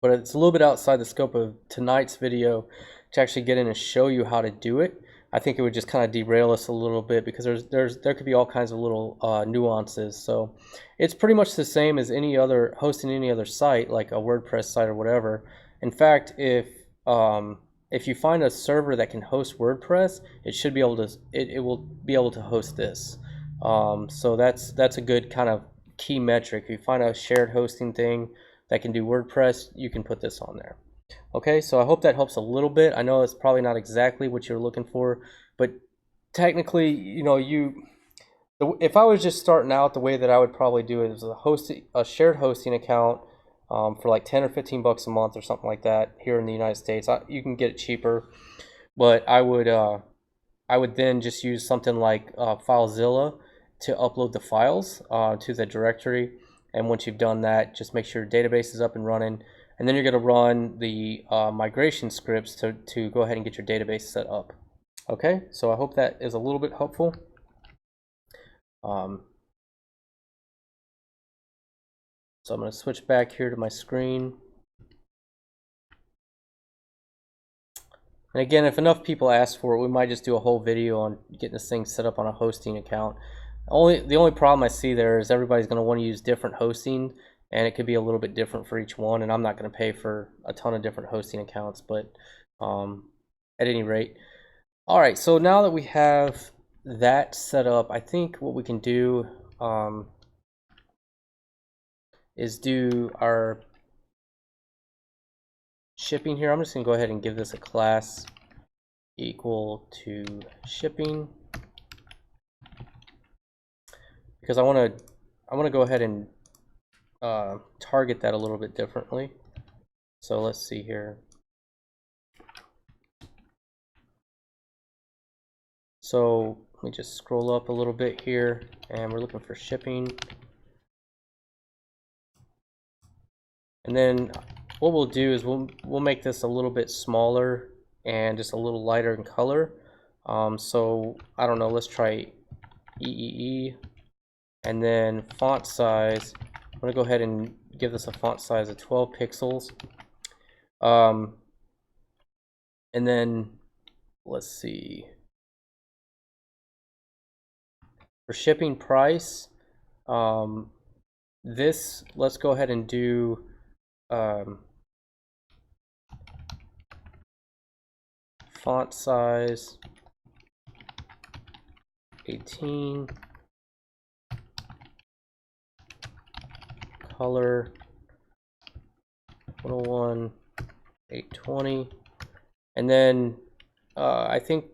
But it's a little bit outside the scope of tonight's video to actually get in and show you how to do it. I think it would just kind of derail us a little bit because there could be all kinds of little nuances. So it's pretty much the same as any other hosting any other site, like a WordPress site or whatever. In fact, if you find a server that can host WordPress, it should be able to it will be able to host this. So that's a good kind of key metric. If you find a shared hosting thing that can do WordPress, you can put this on there. Okay, so I hope that helps a little bit. I know it's probably not exactly what you're looking for, but technically, if I was just starting out, the way that I would probably do it is a shared hosting account for like 10 or 15 bucks a month or something like that here in the United States. You can get it cheaper, but I would then just use something like FileZilla to upload the files to the directory. And once you've done that, just make sure your database is up and running. And then you're going to run the migration scripts to go ahead and get your database set up. Okay, so I hope that is a little bit helpful. So I'm going to switch back here to my screen. And again, if enough people ask for it, we might just do a whole video on getting this thing set up on a hosting account. The only problem I see there is everybody's going to want to use different hosting, and it could be a little bit different for each one, and I'm not going to pay for a ton of different hosting accounts, but at any rate. All right, so now that we have that set up, I think what we can do is do our shipping here. I'm just going to go ahead and give this a class equal to shipping, because I want to go ahead and target that a little bit differently. So let's see here. So let me just scroll up a little bit here, and we're looking for shipping. And then what we'll do is we'll make this a little bit smaller and just a little lighter in color. So I don't know, let's try EEE, and then font size. I'm gonna go ahead and give this a font size of 12 pixels. And then let's see. For shipping price, let's go ahead and do font size 18, color 101, 820. And then I think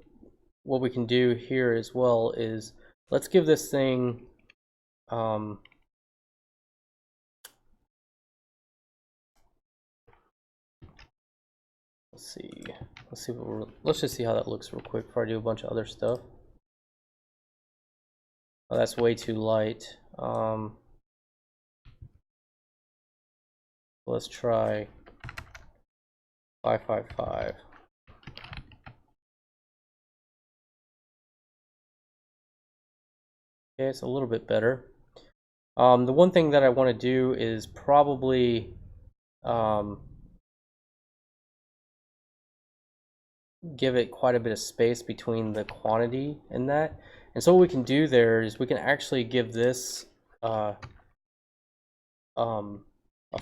what we can do here as well is let's give this thing let's see let's just see how that looks real quick before I do a bunch of other stuff. Oh, that's way too light. Let's try 555. Okay, it's a little bit better. The one thing that I want to do is probably give it quite a bit of space between the quantity and that. And so what we can do there is we can actually give this a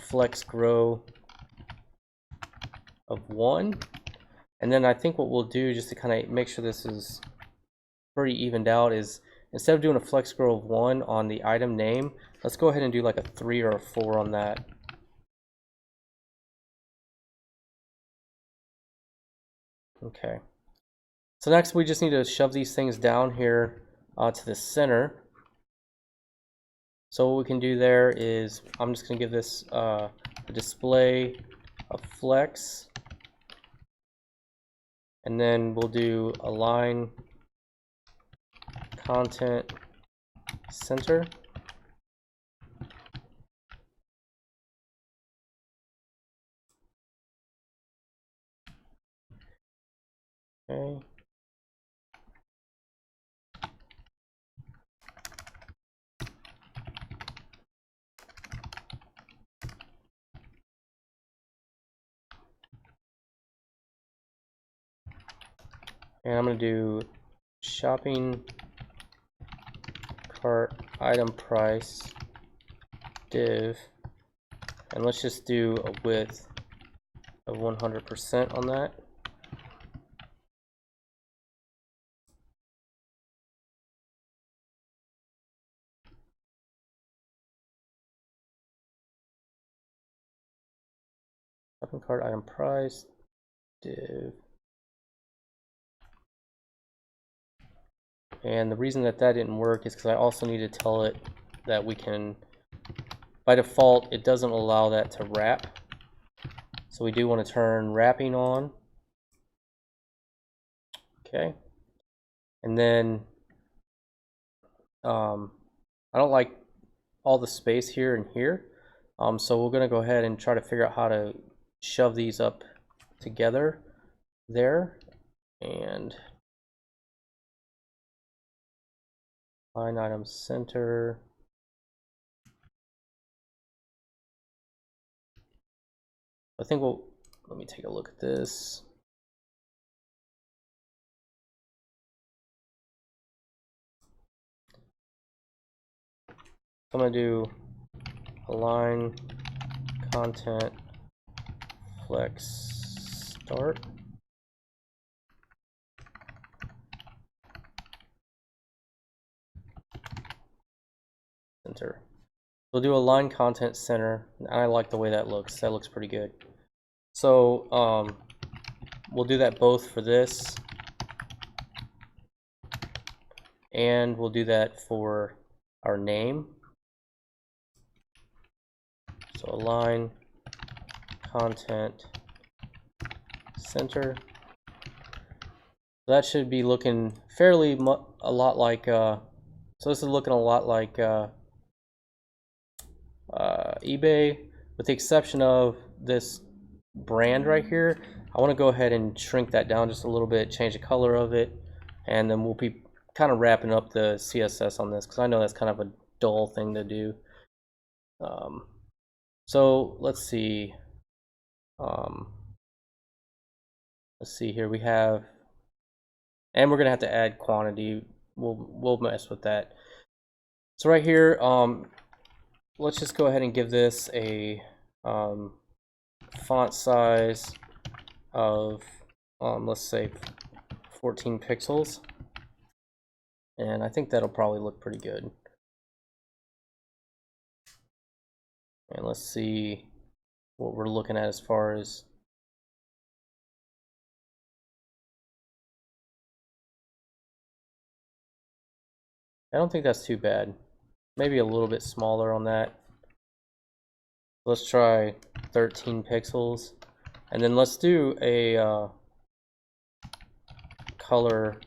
flex grow of 1. And then I think what we'll do, just to kind of make sure this is pretty evened out, is instead of doing a flex grow of 1 on the item name, let's go ahead and do like a 3 or a 4 on that. Okay. So next we just need to shove these things down here to the center. So what we can do there is I'm just going to give this a display of flex, and then we'll do align content center. Okay. And I'm going to do shopping cart item price div, and let's just do a width of 100% on that. Shopping cart item price div. And the reason that didn't work is because I also need to tell it that we can, by default, it doesn't allow that to wrap. So we do want to turn wrapping on. Okay. And then I don't like all the space here and here. So we're going to go ahead and try to figure out how to shove these up together there. And line item center. I think let me take a look at this. I'm going to do align content flex start. Center. We'll do align content center, and I like the way that looks. That looks pretty good. So we'll do that both for this, and we'll do that for our name. So align content center. That should be looking fairly a lot like so this is looking a lot like eBay, with the exception of this brand right here. I want to go ahead and shrink that down just a little bit, change the color of it, and then we'll be kind of wrapping up the CSS on this because I know that's kind of a dull thing to do. So let's see. Let's see here. We have, and we're gonna have to add quantity. We'll mess with that. So right here, let's just go ahead and give this a font size of let's say 14 pixels, and I think that'll probably look pretty good. And let's see, what we're looking at as far as. I don't think that's too bad. Maybe a little bit smaller on that. Let's try 13 pixels. And then let's do a color,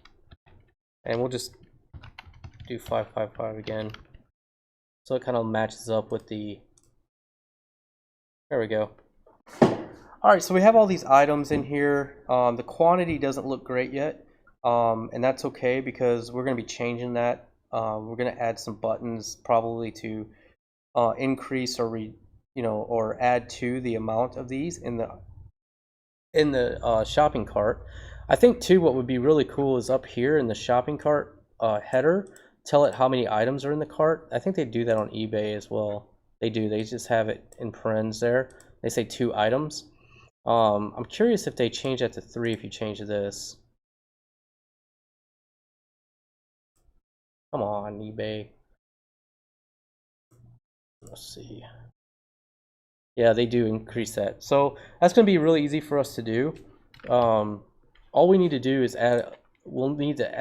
and we'll just do 555 again. So it kind of matches up with the, there we go. Alright, so we have all these items in here. The quantity doesn't look great yet, and that's okay because we're going to be changing that. We're going to add some buttons probably to increase or or add to the amount of these in the shopping cart. I think too what would be really cool is up here in the shopping cart header, tell it how many items are in the cart. I think they do that on eBay as well. They do. They just have it in parens there. They say 2 items. I'm curious if they change that to 3 if you change this. Come on, eBay. Let's see. Yeah, they do increase that. So that's going to be really easy for us to do. All we need to do is we'll need to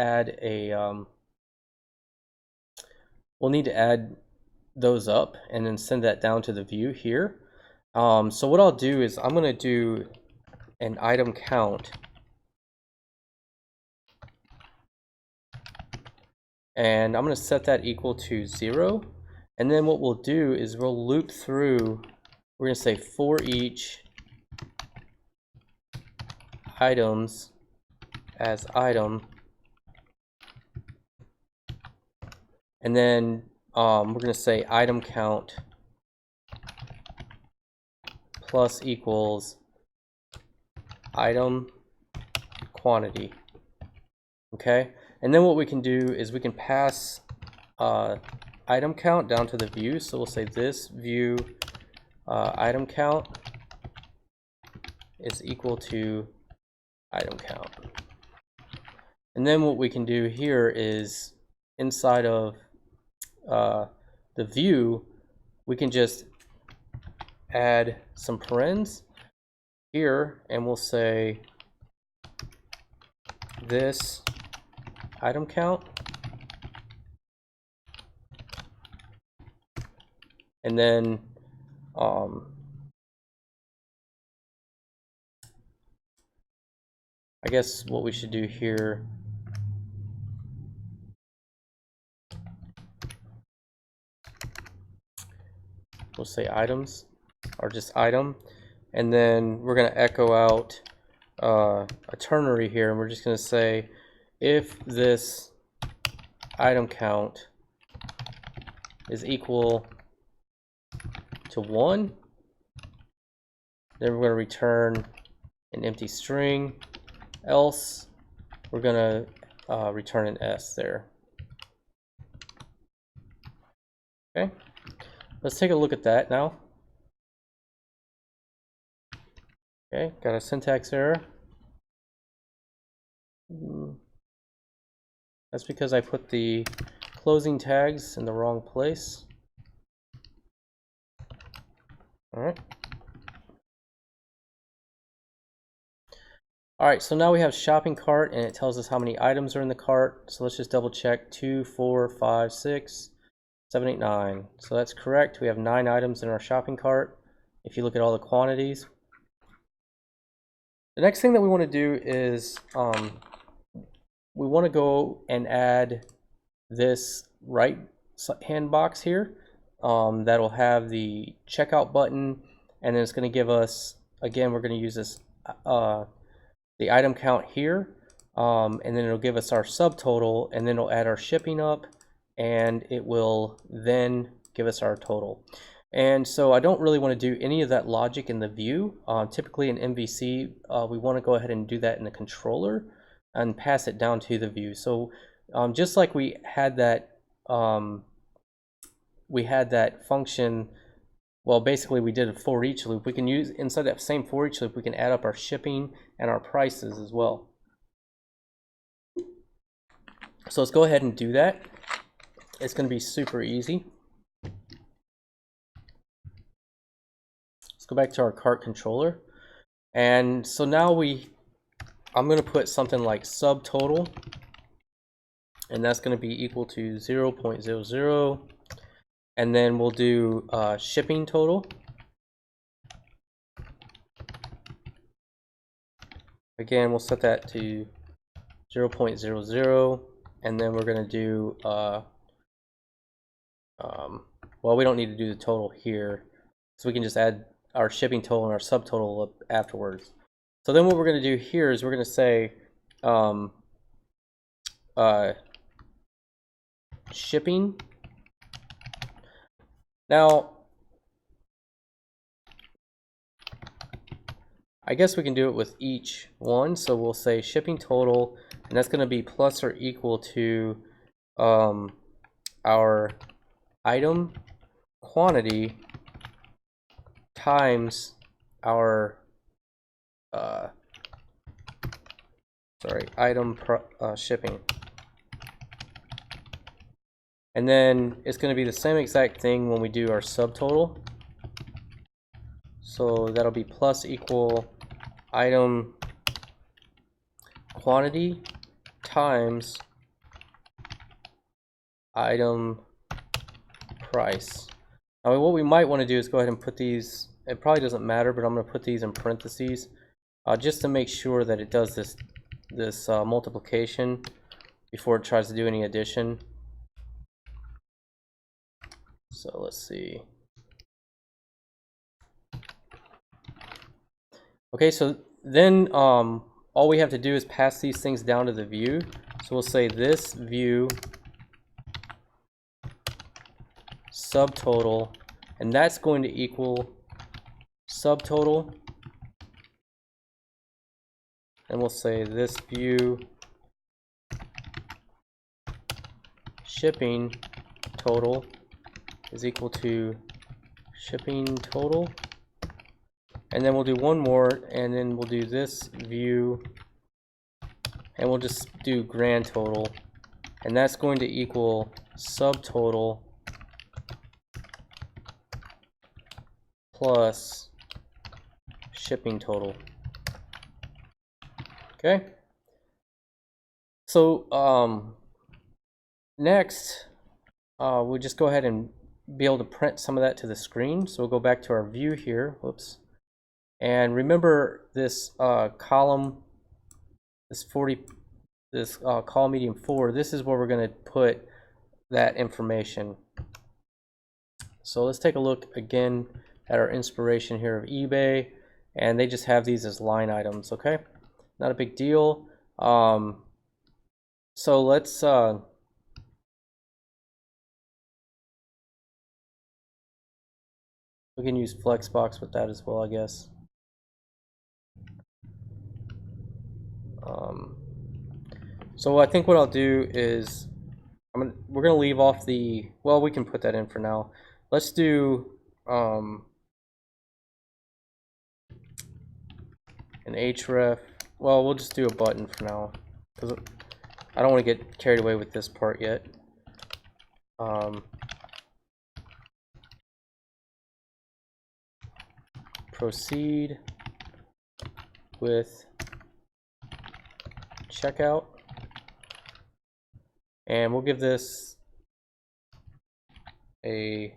add those up and then send that down to the view here. So what I'll do is I'm going to do an item count, and I'm going to set that equal to 0. And then what we'll do is we'll loop through. We're going to say for each items as item, and then we're going to say item count plus equals item quantity. Okay, and then what we can do is we can pass item count down to the view. So we'll say this view item count is equal to item count. And then what we can do here is inside of the view, we can just add some parens here, and we'll say this item count, and then I guess what we should do here, we'll say items, or just item, and then we're going to echo out a ternary here, and we're just going to say if this item count is equal to 1, then we're going to return an empty string, else we're going to return an S there. Okay, let's take a look at that now. Okay, got a syntax error. That's because I put the closing tags in the wrong place. All right. All right, so now we have shopping cart, and it tells us how many items are in the cart. So let's just double check 2, 4, 5, 6, 7, 8, 9. So that's correct. We have 9 items in our shopping cart if you look at all the quantities. The next thing that we want to do is we want to go and add this right hand box here that'll have the checkout button, and then it's going to give us, again, we're going to use this the item count here, and then it'll give us our subtotal, and then it'll add our shipping up, and it will then give us our total. And so I don't really want to do any of that logic in the view. Typically in MVC, we want to go ahead and do that in the controller and pass it down to the view. So just like we had that function, well, basically we did a for each loop. We can use, inside that same for each loop, we can add up our shipping and our prices as well. So let's go ahead and do that. It's going to be super easy. go back to our cart controller. And so now I'm going to put something like subtotal, and that's going to be equal to 0.00, and then we'll do shipping total. Again, we'll set that to 0.00, and then we're going to do well, we don't need to do the total here, so we can just add our shipping total and our subtotal up afterwards. So then what we're going to do here is we're going to say shipping. Now, I guess we can do it with each one. So we'll say shipping total, and that's going to be plus or equal to our item quantity times our item shipping. And then it's going to be the same exact thing when we do our subtotal. So that'll be plus equal item quantity times item price. Now what we might want to do is go ahead and put these, it probably doesn't matter, but I'm going to put these in parentheses just to make sure that it does this multiplication before it tries to do any addition. So let's see. Okay, so then all we have to do is pass these things down to the view. So we'll say this view subtotal, and that's going to equal subtotal, and we'll say this view shipping total is equal to shipping total, and then we'll do one more, and then we'll do this view, and we'll just do grand total, and that's going to equal subtotal plus shipping total. Okay, so next we'll just go ahead and be able to print some of that to the screen. So we'll go back to our view here, whoops, and remember this column, this column medium 4, this is where we're going to put that information. So let's take a look again at our inspiration here of eBay, and they just have these as line items. Okay, not a big deal. So let's we can use Flexbox with that as well, I guess. So I think what I'll do is we're gonna leave off the, well, we can put that in for now. Let's do an href. Well, we'll just do a button for now because I don't want to get carried away with this part yet. Proceed with checkout, and we'll give this a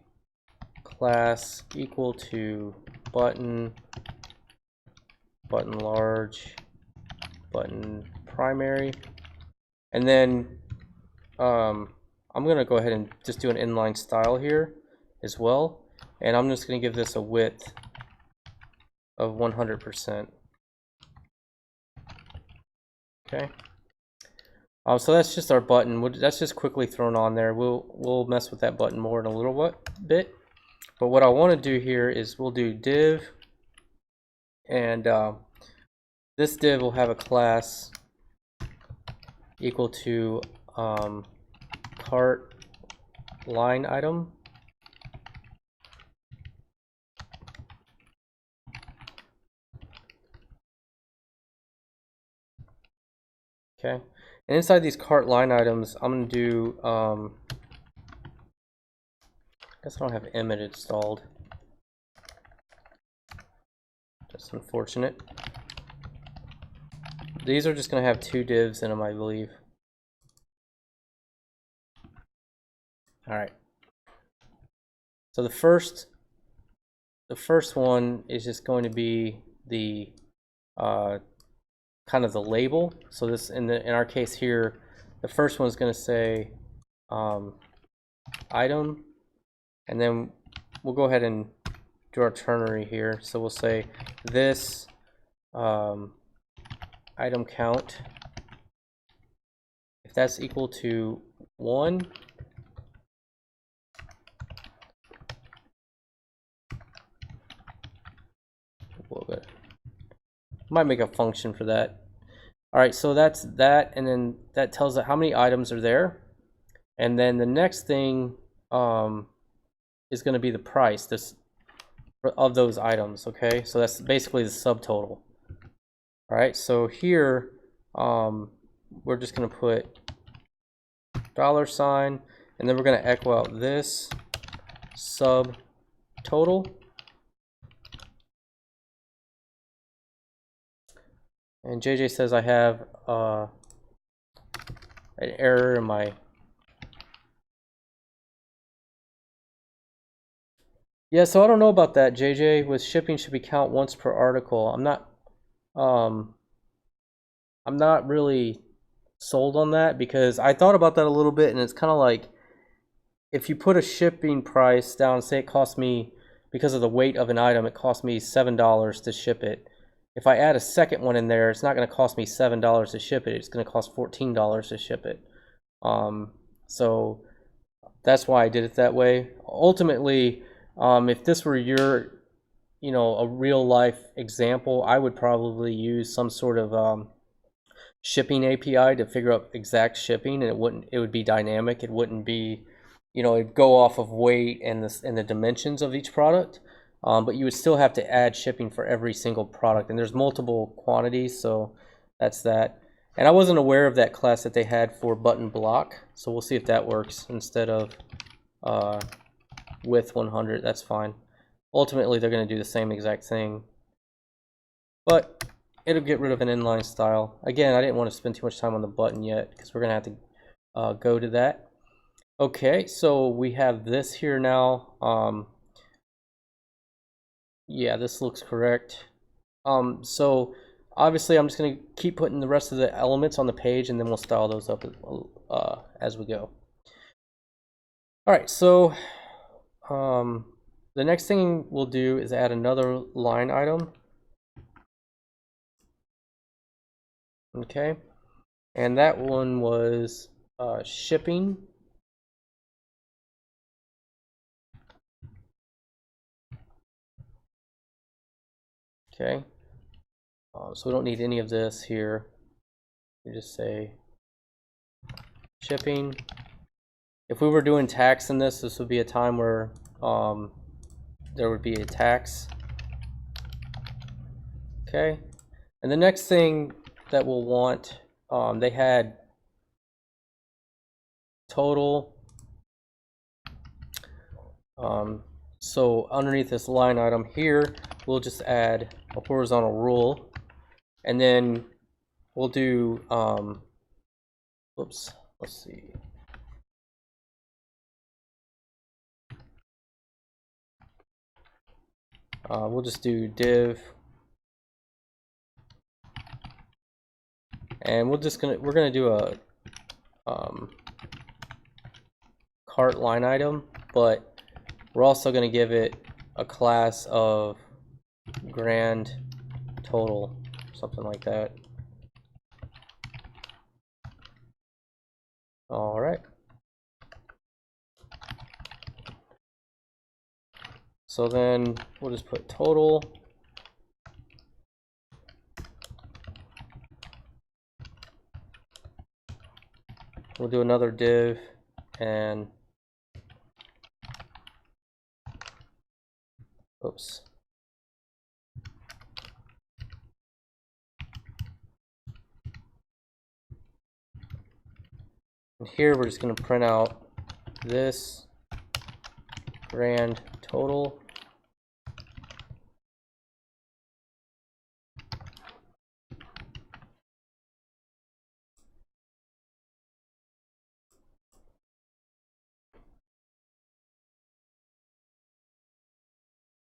class equal to button, button large, button primary, and then I'm gonna go ahead and just do an inline style here as well, and I'm just gonna give this a width of 100%. Okay. So that's just our button. That's just quickly thrown on there. We'll mess with that button more in a little bit. But what I want to do here is we'll do div, and this div will have a class equal to cart line item. Okay, and inside these cart line items, I'm going to do, I guess I don't have Emmet installed. That's unfortunate. These are just going to have 2 divs in them, I believe. Alright. So the first one is just going to be the kind of the label. So this in our case here, the first one is going to say item, and then we'll go ahead and do our ternary here. So we'll say this item count, if that's equal to 1, a little bit. Might make a function for that. All right, so that's that, and then that tells it how many items are there, and then the next thing is going to be the price of those items. Okay, so that's basically the subtotal. All right, so here we're just going to put $, and then we're going to echo out this subtotal. And JJ says I have an error in my... Yeah, so I don't know about that, JJ. With shipping should be count once per article. I'm not really sold on that, because I thought about that a little bit, and it's kind of like, if you put a shipping price down, say it costs me, because of the weight of an item, it costs me $7 to ship it. If I add a second one in there, it's not going to cost me $7 to ship it. It's going to cost $14 to ship it. So that's why I did it that way. Ultimately, if this were your, a real life example, I would probably use some sort of shipping API to figure out exact shipping, and it would be dynamic. It wouldn't be, it'd go off of weight and the dimensions of each product. But you would still have to add shipping for every single product, and there's multiple quantities, so that's that. And I wasn't aware of that class that they had for button block, so we'll see if that works instead of width 100. That's fine. Ultimately, they're going to do the same exact thing, but it'll get rid of an inline style. Again, I didn't want to spend too much time on the button yet, because we're going to have to go to that. Okay, so we have this here now. Yeah, this looks correct. So obviously I'm just going to keep putting the rest of the elements on the page, and then we'll style those up as we go. All right, so the next thing we'll do is add another line item. Okay, and that one was shipping. Okay, so we don't need any of this here. We just say shipping. If we were doing tax in this would be a time where there would be a tax. Okay, and the next thing that we'll want, they had total. So underneath this line item here, we'll just add a horizontal rule, and then we'll do, oops, let's see. We'll just do div, and we're gonna do a cart line item, but we're also going to give it a class of grand total, something like that. All right. So then we'll just put total. We'll do another div, and oops. And here we're just going to print out this grand total.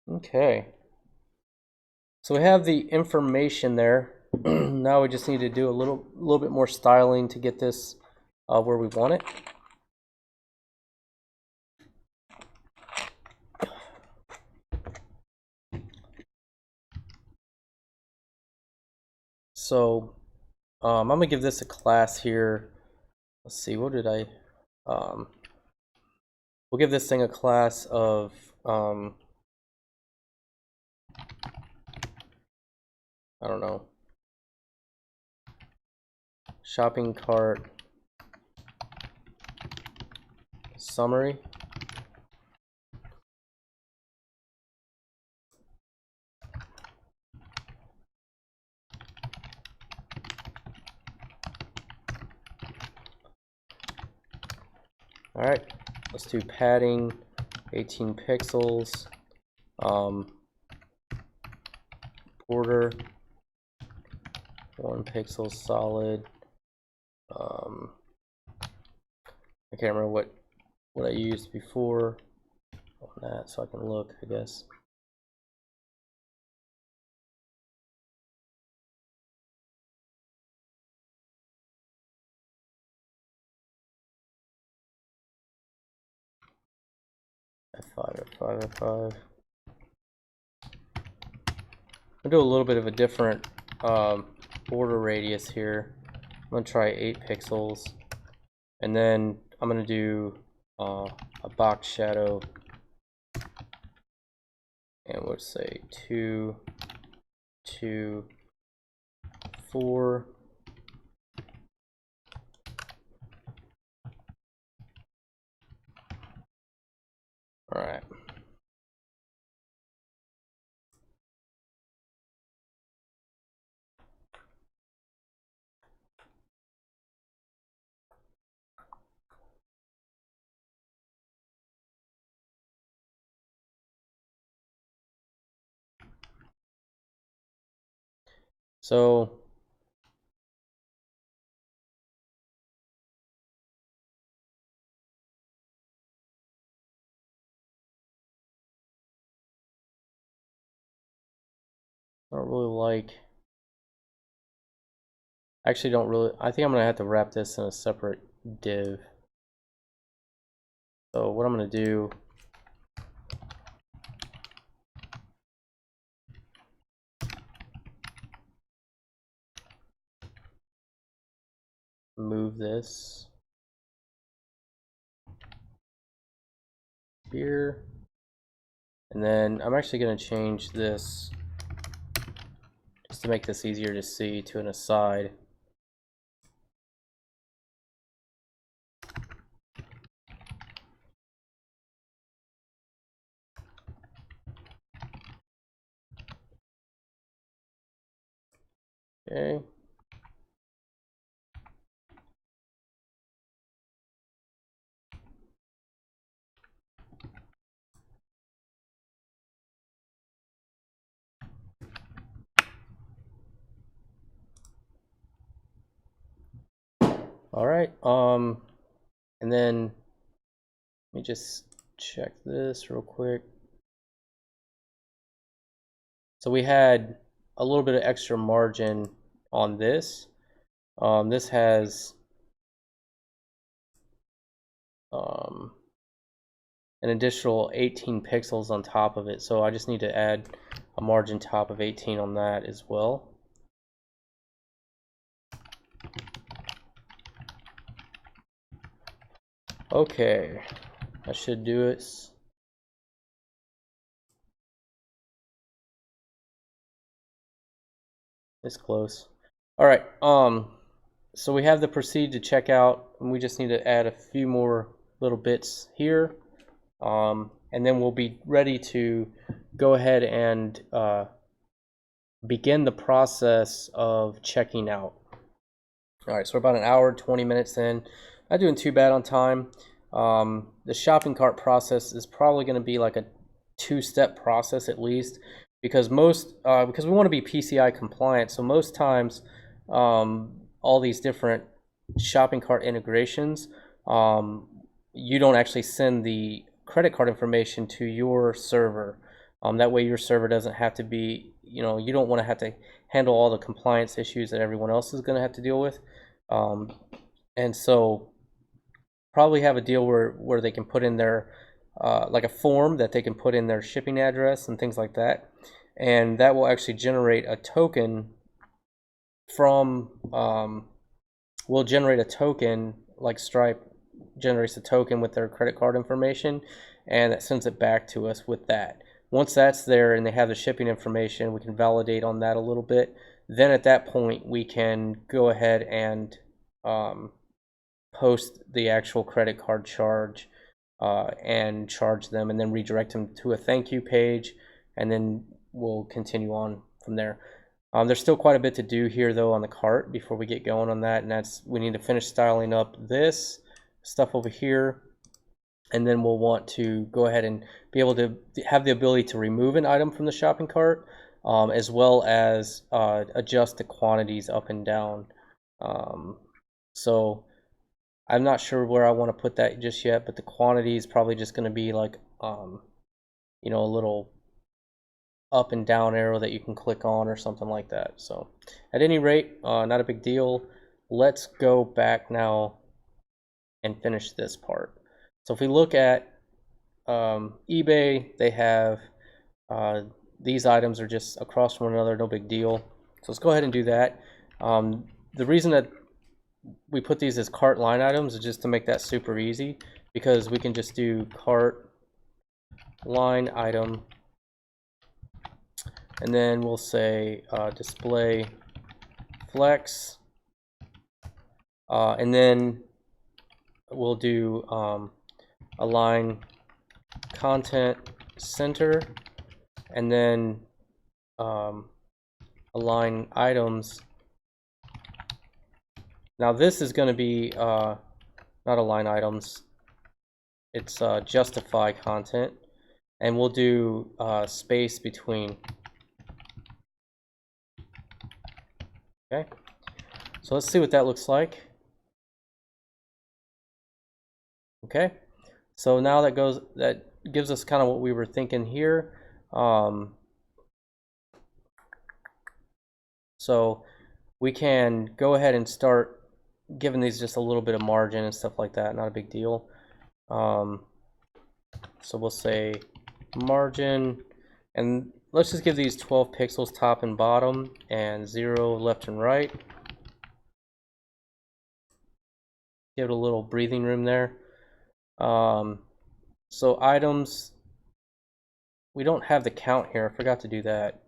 Okay. So we have the information there. Now we just need to do a little bit more styling to get this where we want it. So I'm gonna give this a class here. Let's see, what did we'll give this thing a class of I don't know, shopping cart summary. All right, let's do padding, 18 pixels, border, 1 pixel solid. I can't remember what I used before on that, so I can look, I guess. F5, F5, F5. I'll do a little bit of a different border radius here. I'm gonna try 8 pixels, and then I'm gonna do a box shadow, and we'll say 2, 2, 4. All right. So I don't really like, actually don't really, I think I'm gonna have to wrap this in a separate div. So what I'm gonna do, move this here, and then I'm actually gonna change this just to make this easier to see to an aside. Okay. All right. And then let me just check this real quick. So we had a little bit of extra margin on this. This has an additional 18 pixels on top of it, so I just need to add a margin top of 18 on that as well. Okay, I should do it. It's close. All right, so we have the proceed to checkout, and we just need to add a few more little bits here, and then we'll be ready to go ahead and begin the process of checking out. All right, so we're about an hour, 20 minutes in. Not doing too bad on time. The shopping cart process is probably going to be like a 2-step process at least, because because we want to be PCI compliant. So most times, all these different shopping cart integrations, you don't actually send the credit card information to your server. That way your server doesn't have to be, you don't want to have to handle all the compliance issues that everyone else is going to have to deal with. And so probably have a deal where they can put in their, like a form that they can put in their shipping address and things like that. And that will actually generate a token from, will generate a token like Stripe generates a token with their credit card information, and that sends it back to us with that. Once that's there and they have the shipping information, we can validate on that a little bit. Then at that point, we can go ahead and post the actual credit card charge and charge them, and then redirect them to a thank you page, and then we'll continue on from there. There's still quite a bit to do here though on the cart before we get going on that, and that's we need to finish styling up this stuff over here, and then we'll want to go ahead and be able to have the ability to remove an item from the shopping cart, as well as adjust the quantities up and down. So I'm not sure where I want to put that just yet, but the quantity is probably just going to be like a little up and down arrow that you can click on or something like that. So at any rate, not a big deal. Let's go back now and finish this part. So if we look at eBay, they have these items are just across from one another, no big deal. So let's go ahead and do that. The reason that we put these as cart line items is just to make that super easy, because we can just do cart line item, and then we'll say display flex, and then we'll do align content center, and then align items. Now this is going to be not align items, it's justify content, and we'll do space between. Okay, so let's see what that looks like. Okay, so now that gives us kind of what we were thinking here. So we can go ahead and start giving these just a little bit of margin and stuff like that, not a big deal. So we'll say margin, and let's just give these 12 pixels top and bottom, and 0 left and right. Give it a little breathing room there. So items, we don't have the count here. I forgot to do that.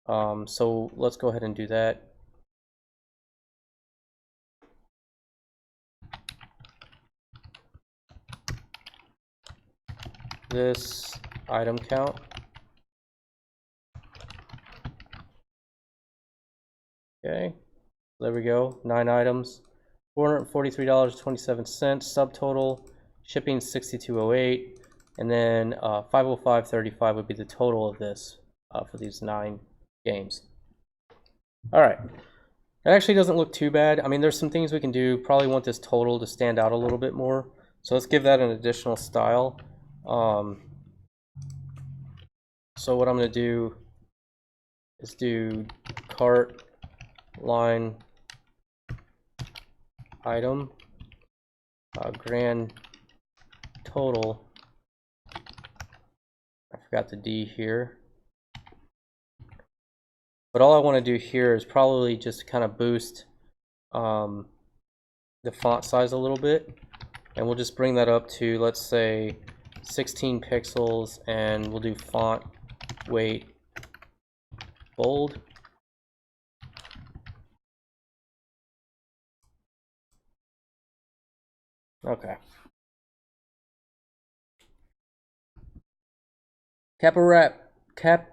So let's go ahead and do that. This item count. Okay, there we go, 9 items, $443.27, subtotal, shipping $62.08, and then $505.35 would be the total of this for these 9 games. All right, that actually doesn't look too bad. I mean, there's some things we can do. Probably want this total to stand out a little bit more, so let's give that an additional style. So what I'm going to do is do cart line item grand total. I forgot the D here, but all I want to do here is probably just kind of boost the font size a little bit, and we'll just bring that up to, let's say, 16 pixels, and we'll do font weight bold. Okay. Caparat, Capaparat.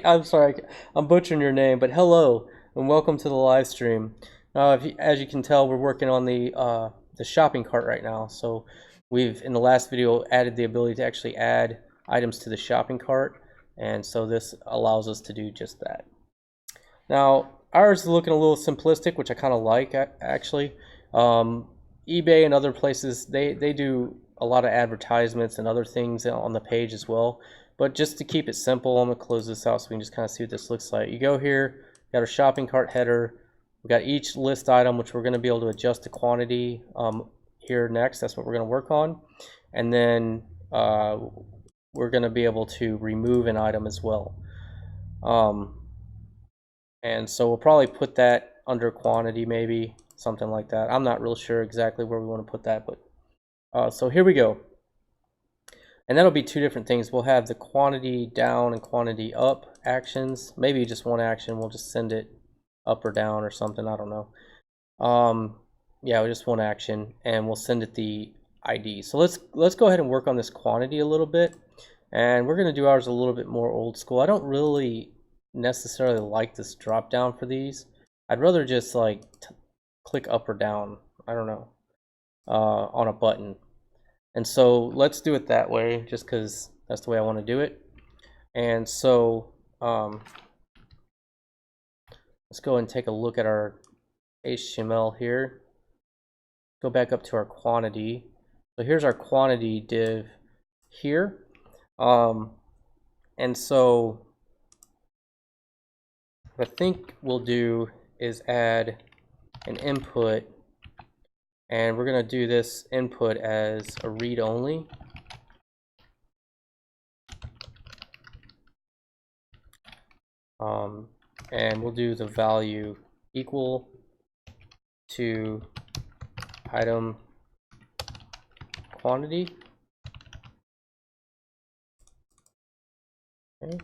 I'm sorry, I'm butchering your name, but hello and welcome to the live stream. As you can tell, we're working on the shopping cart right now. So we've, in the last video, added the ability to actually add items to the shopping cart, and so this allows us to do just that. Now ours is looking a little simplistic, which I kind of like actually. eBay and other places, they do a lot of advertisements and other things on the page as well. But just to keep it simple, I'm going to close this out so we can just kind of see what this looks like. You go here, got our shopping cart header. We got each list item, which we're going to be able to adjust the quantity here next. That's what we're going to work on. And then we're going to be able to remove an item as well. And so we'll probably put that under quantity, maybe something like that. I'm not real sure exactly where we want to put that, but so here we go. And that'll be two different things. We'll have the quantity down and quantity up actions. Maybe just one action. We'll just send it up or down or something. I don't know. Yeah, just one action, and we'll send it the ID. So let's go ahead and work on this quantity a little bit, and we're going to do ours a little bit more old school. I don't really necessarily like this drop down for these. I'd rather just like click up or down. I don't know, on a button. And so let's do it that way, just because that's the way I want to do it. And so let's go and take a look at our HTML here. Go back up to our quantity. So here's our quantity div here. And so what I think we'll do is add an input, and we're going to do this input as a read only. And we'll do the value equal to item quantity. Okay.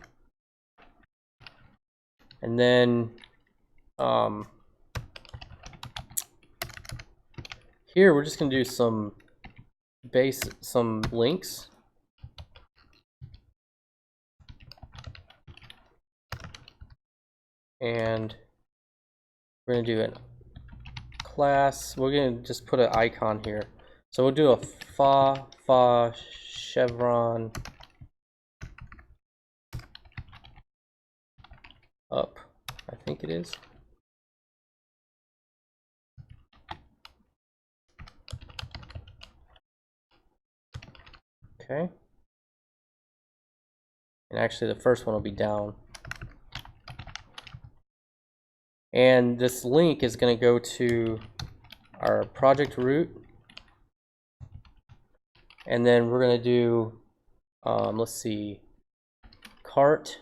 And then here we're just going to do some links. And we're going to do a class. We're going to just put an icon here. So we'll do a fa chevron up, I think it is. Okay. And actually the first one will be down. And this link is going to go to our project root. And then we're going to do, let's see, cart.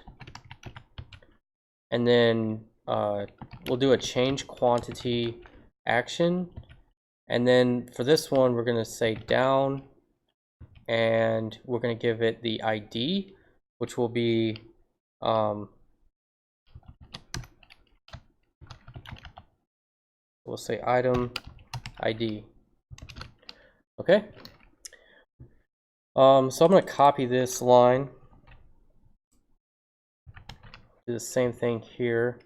And then we'll do a change quantity action. And then for this one, we're going to say down. And we're going to give it the ID, which will be we'll say item ID. Okay. So I'm going to copy this line. Do the same thing here,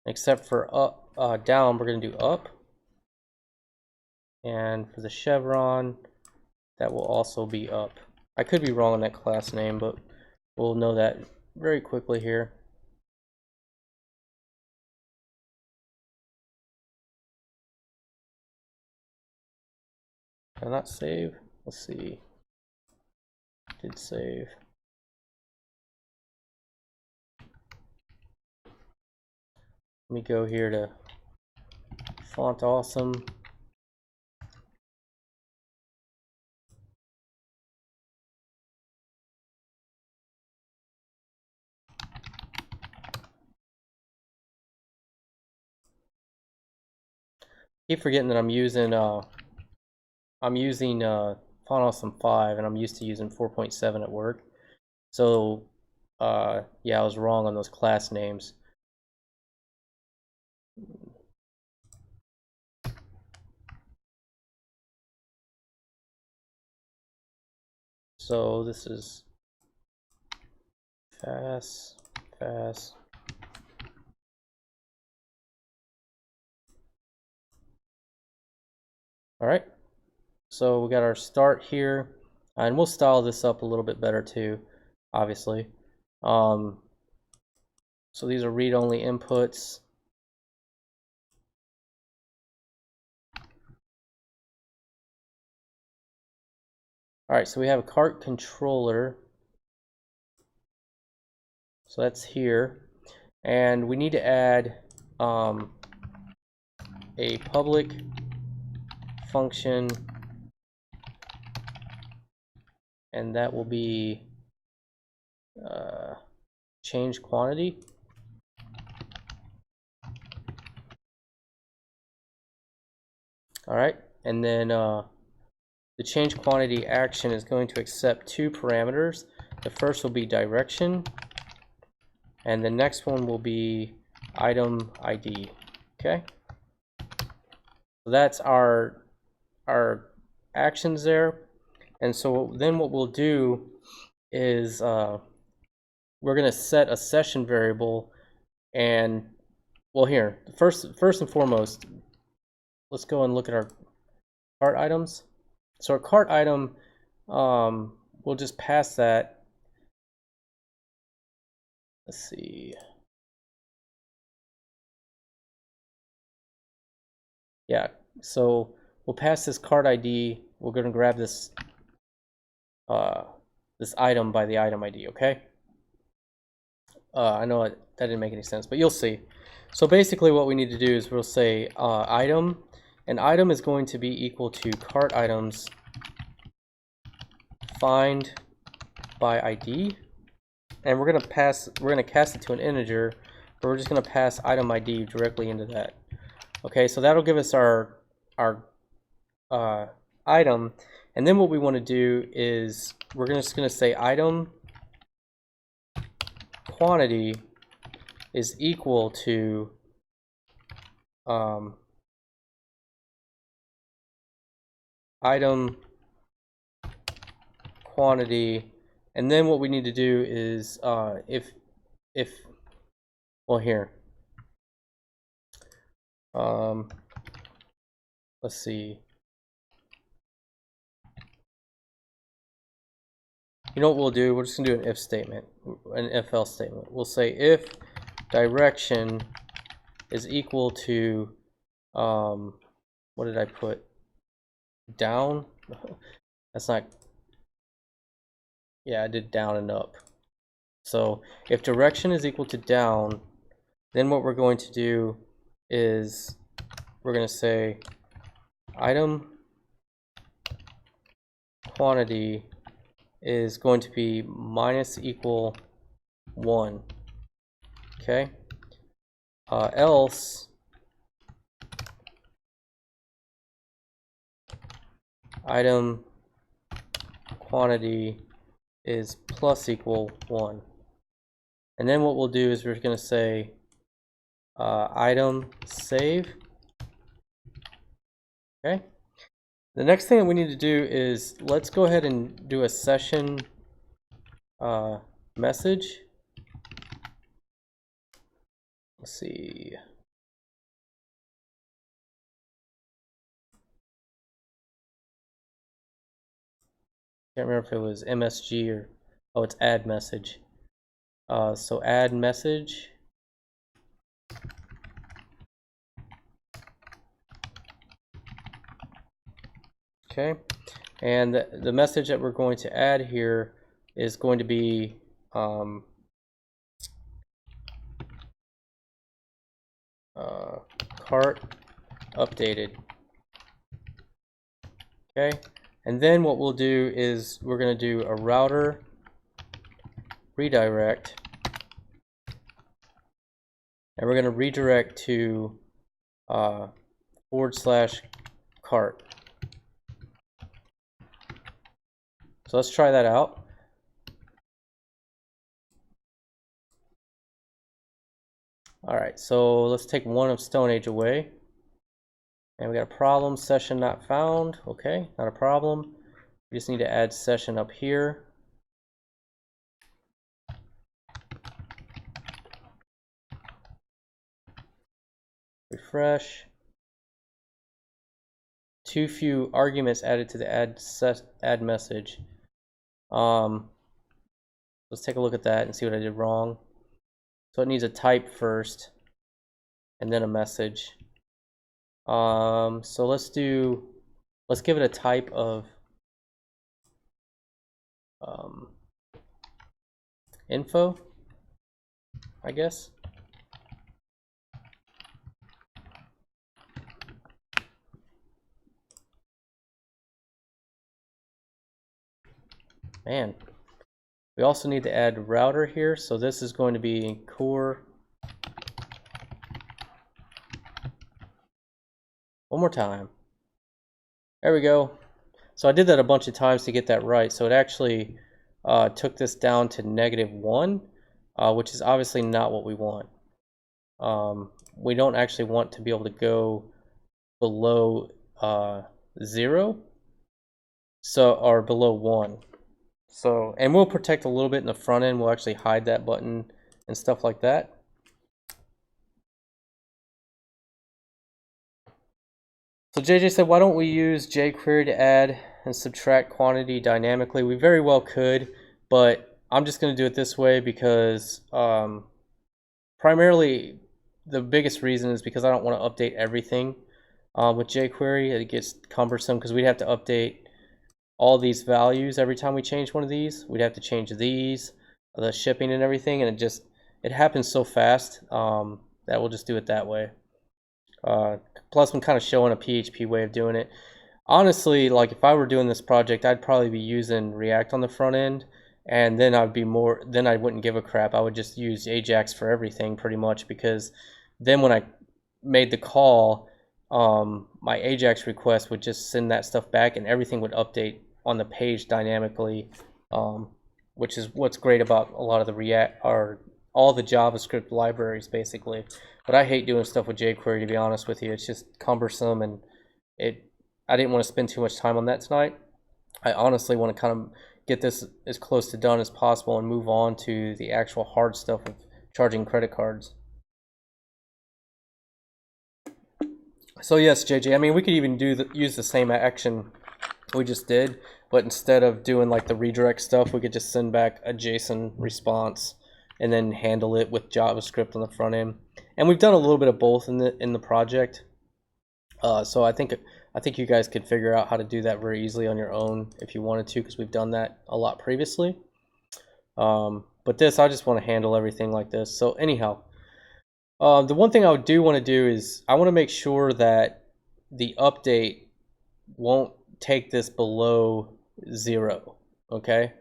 except for up, down, we're going to do up. And for the chevron, that will also be up. I could be wrong on that class name, but we'll know that very quickly here. Did I not save? Let's see. Did save. Let me go here to font awesome. Keep forgetting that I'm using Font Awesome 5, and I'm used to using 4.7 at work. So yeah, I was wrong on those class names. So this is fast. All right, so we got our start here, and we'll style this up a little bit better too, obviously. So these are read-only inputs. All right, so we have a cart controller. So that's here. And we need to add a public function, and that will be change quantity. All right, and then the change quantity action is going to accept two parameters. The first will be direction, and the next one will be item ID. Okay, so that's our actions there. And so then what we'll do is we're going to set a session variable, and well, here first and foremost, let's go and look at our cart items. So our cart item, we'll just pass that. Let's see. Yeah, so we'll pass this cart ID. We're going to grab this this item by the item ID. Okay. I know that didn't make any sense, but you'll see. So basically, what we need to do is we'll say item, and item is going to be equal to cart items find by ID, and we're gonna cast it to an integer, but we're just gonna pass item ID directly into that. Okay, so that'll give us our item, and then what we want to do is we're just gonna say item quantity is equal to item quantity, and then what we need to do is if well, here let's see, you know what we'll do, we're just gonna do an if statement, an if else statement. We'll say if direction is equal to what did I put, down? That's not, yeah, I did down and up. So if direction is equal to down, then what we're going to do is we're going to say item quantity is going to be minus equal 1. Okay. Else item quantity is plus equal 1. And then what we'll do is we're going to say item save. Okay. The next thing that we need to do is let's go ahead and do a session message. Let's see. Can't remember if it was MSG or, oh, it's add message. So add message. Okay, and the message that we're going to add here is going to be cart updated. Okay, and then what we'll do is we're going to do a router redirect, and we're going to redirect to /cart. So let's try that out. All right, so let's take one of Stone Age away. And we got a problem, session not found. Okay, not a problem. We just need to add session up here. Refresh. Too few arguments added to the add message. Let's take a look at that and see what I did wrong. So it needs a type first, and then a message. So let's give it a type of um, info, I guess. Man, we also need to add router here, so this is going to be core. One more time. There we go. So I did that a bunch of times to get that right. So it actually took this down to -1, which is obviously not what we want. We don't actually want to be able to go below 0, so, or below 1. So, and we'll protect a little bit in the front end. We'll actually hide that button and stuff like that. So JJ said, why don't we use jQuery to add and subtract quantity dynamically? We very well could, but I'm just going to do it this way because primarily the biggest reason is because I don't want to update everything with jQuery. It gets cumbersome because we'd have to update all these values every time we change one of these. We'd have to change these, the shipping and everything, and it happens so fast that we'll just do it that way. Plus, I'm kind of showing a PHP way of doing it. Honestly, like if I were doing this project, I'd probably be using React on the front end, and then then I wouldn't give a crap. I would just use Ajax for everything pretty much, because then when I made the call, my Ajax request would just send that stuff back, and everything would update on the page dynamically, which is what's great about a lot of the React, or all the JavaScript libraries basically. But I hate doing stuff with jQuery, to be honest with you. It's just cumbersome, and I didn't want to spend too much time on that tonight. I honestly want to kind of get this as close to done as possible and move on to the actual hard stuff of charging credit cards. So yes, JJ, I mean, we could even use the same action we just did, but instead of doing like the redirect stuff, we could just send back a JSON response and then handle it with JavaScript on the front end. And we've done a little bit of both in the project. So I think you guys could figure out how to do that very easily on your own if you wanted to, because we've done that a lot previously. But this, I just want to handle everything like this. So anyhow, the one thing I do want to do is I want to make sure that the update won't take this below 0. Okay.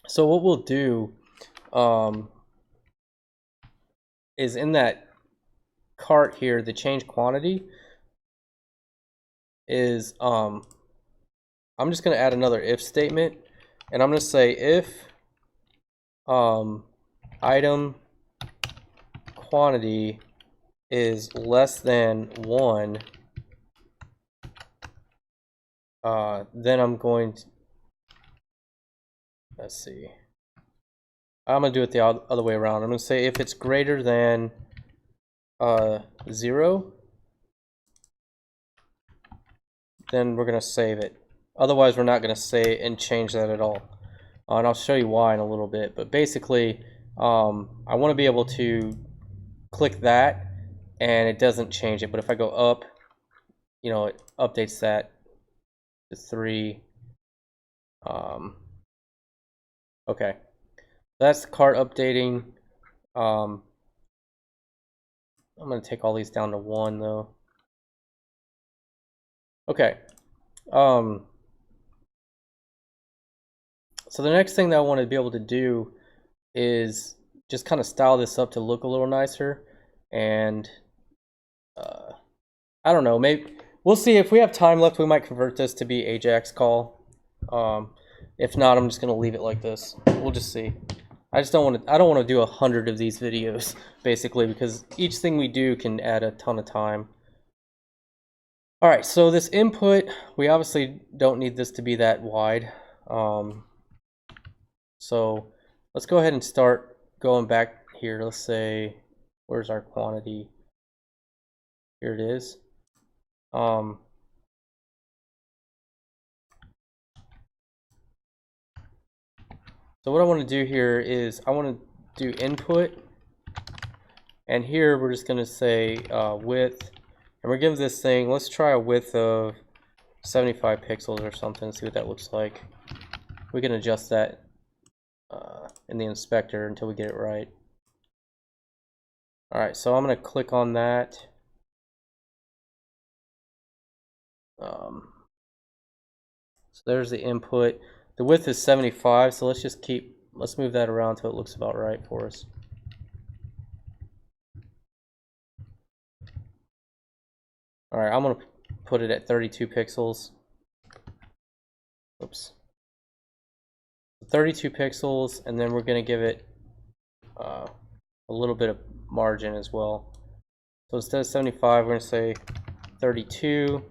So what we'll do is in that cart here, the change quantity is I'm just going to add another if statement, and I'm going to say if item quantity is less than 1, then I'm going to, let's see, I'm going to do it the other way around. I'm going to say if it's greater than 0, then we're going to save it. Otherwise, we're not going to say and change that at all. And I'll show you why in a little bit. But basically, I want to be able to click that and it doesn't change it. But if I go up, you know, it updates that to 3. Okay, that's the cart updating. I'm going to take all these down to 1 though. Okay. So the next thing that I want to be able to do is just kind of style this up to look a little nicer, and I don't know, maybe we'll see. If we have time left, we might convert this to be Ajax call. If not, I'm just gonna leave it like this. We'll just see. I don't want to do 100 of these videos basically, because each thing we do can add a ton of time. All right, so this input, we obviously don't need this to be that wide. So let's go ahead and start going back here. Let's say, where's our quantity? Here it is. So what I want to do here is I want to do input, and here we're just going to say width, and we're giving this thing, let's try a width of 75 pixels or something, see what that looks like. We can adjust that in the inspector until we get it right. Alright, so I'm going to click on that. So there's the input. The width is 75, so let's move that around until it looks about right for us. Alright, I'm going to put it at 32 pixels. Oops. 32 pixels, and then we're going to give it a little bit of margin as well. So instead of 75, we're going to say 32,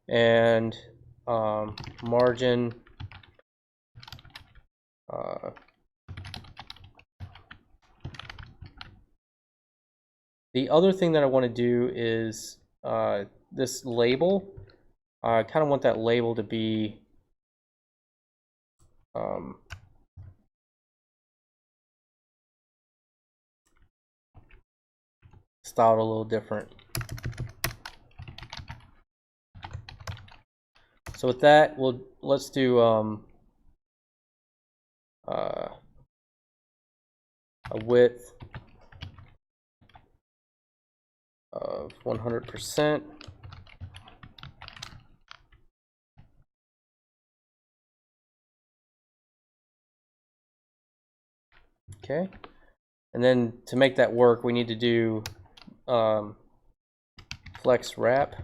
and margin the other thing that I want to do is this label. I kind of want that label to be styled a little different. So with that, let's do a width of 100%. Okay, and then to make that work, we need to do flex wrap,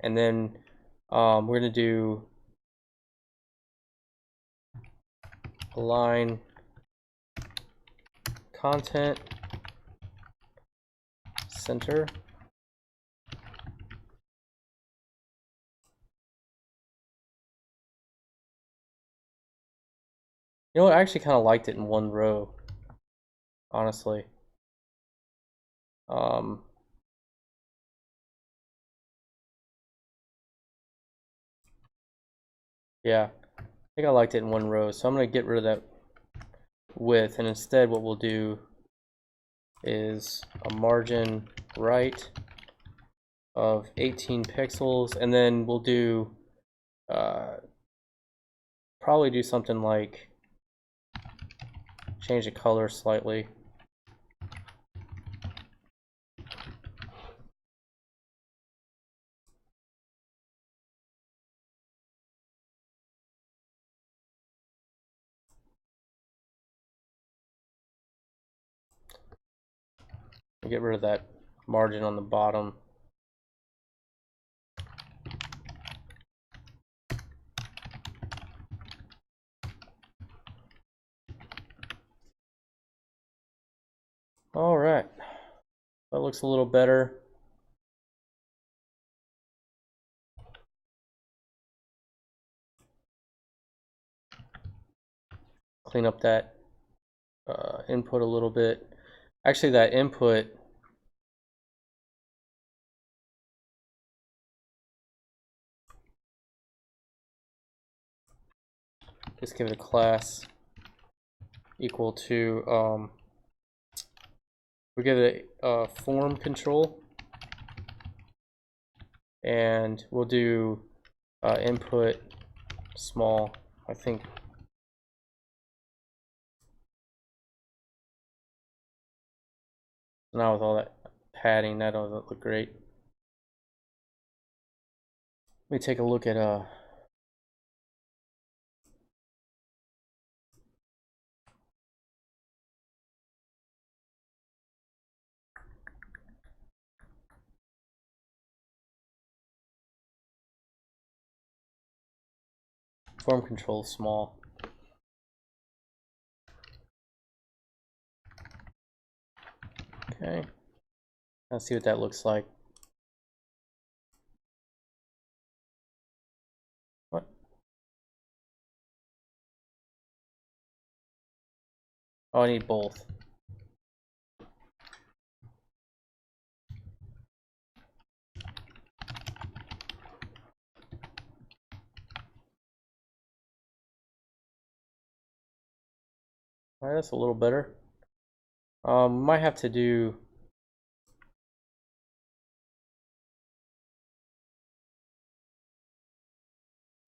and then we're going to do align content center. You know what? I actually kind of liked it in one row, honestly. Yeah, I think I liked it in one row, so I'm going to get rid of that width, and instead what we'll do is a margin right of 18 pixels, and then we'll do probably do something like change the color slightly. Get rid of that margin on the bottom. All right, that looks a little better. Clean up that input a little bit. Actually, that input, just give it a class equal to, we give it a form control, and we'll do input small, I think. Now with all that padding, that doesn't look great. Let me take a look at form control small. Okay, let's see what that looks like. What? Oh, I need both. All right, that's a little better. Might have to do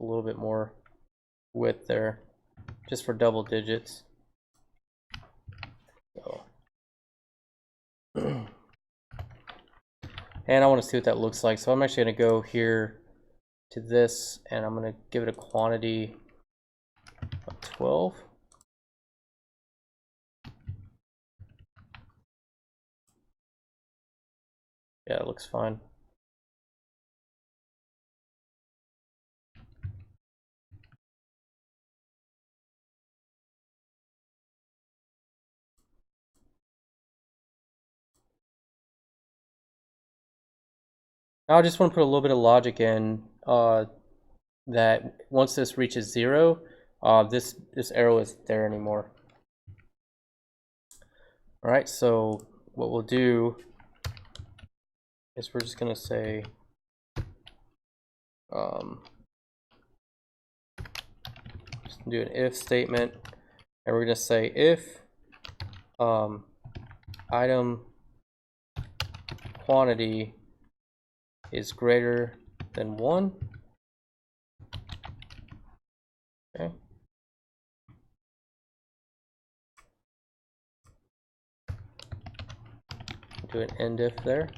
a little bit more width there, just for double digits. So. And I want to see what that looks like. So I'm actually going to go here to this, and I'm going to give it a quantity of 12. Yeah, it looks fine. Now I just want to put a little bit of logic in that once this reaches 0, this arrow isn't there anymore. All right, so what we'll do is we're just going to say just do an if statement, and we're going to say if item quantity is greater than 1. Okay. Do an end if there.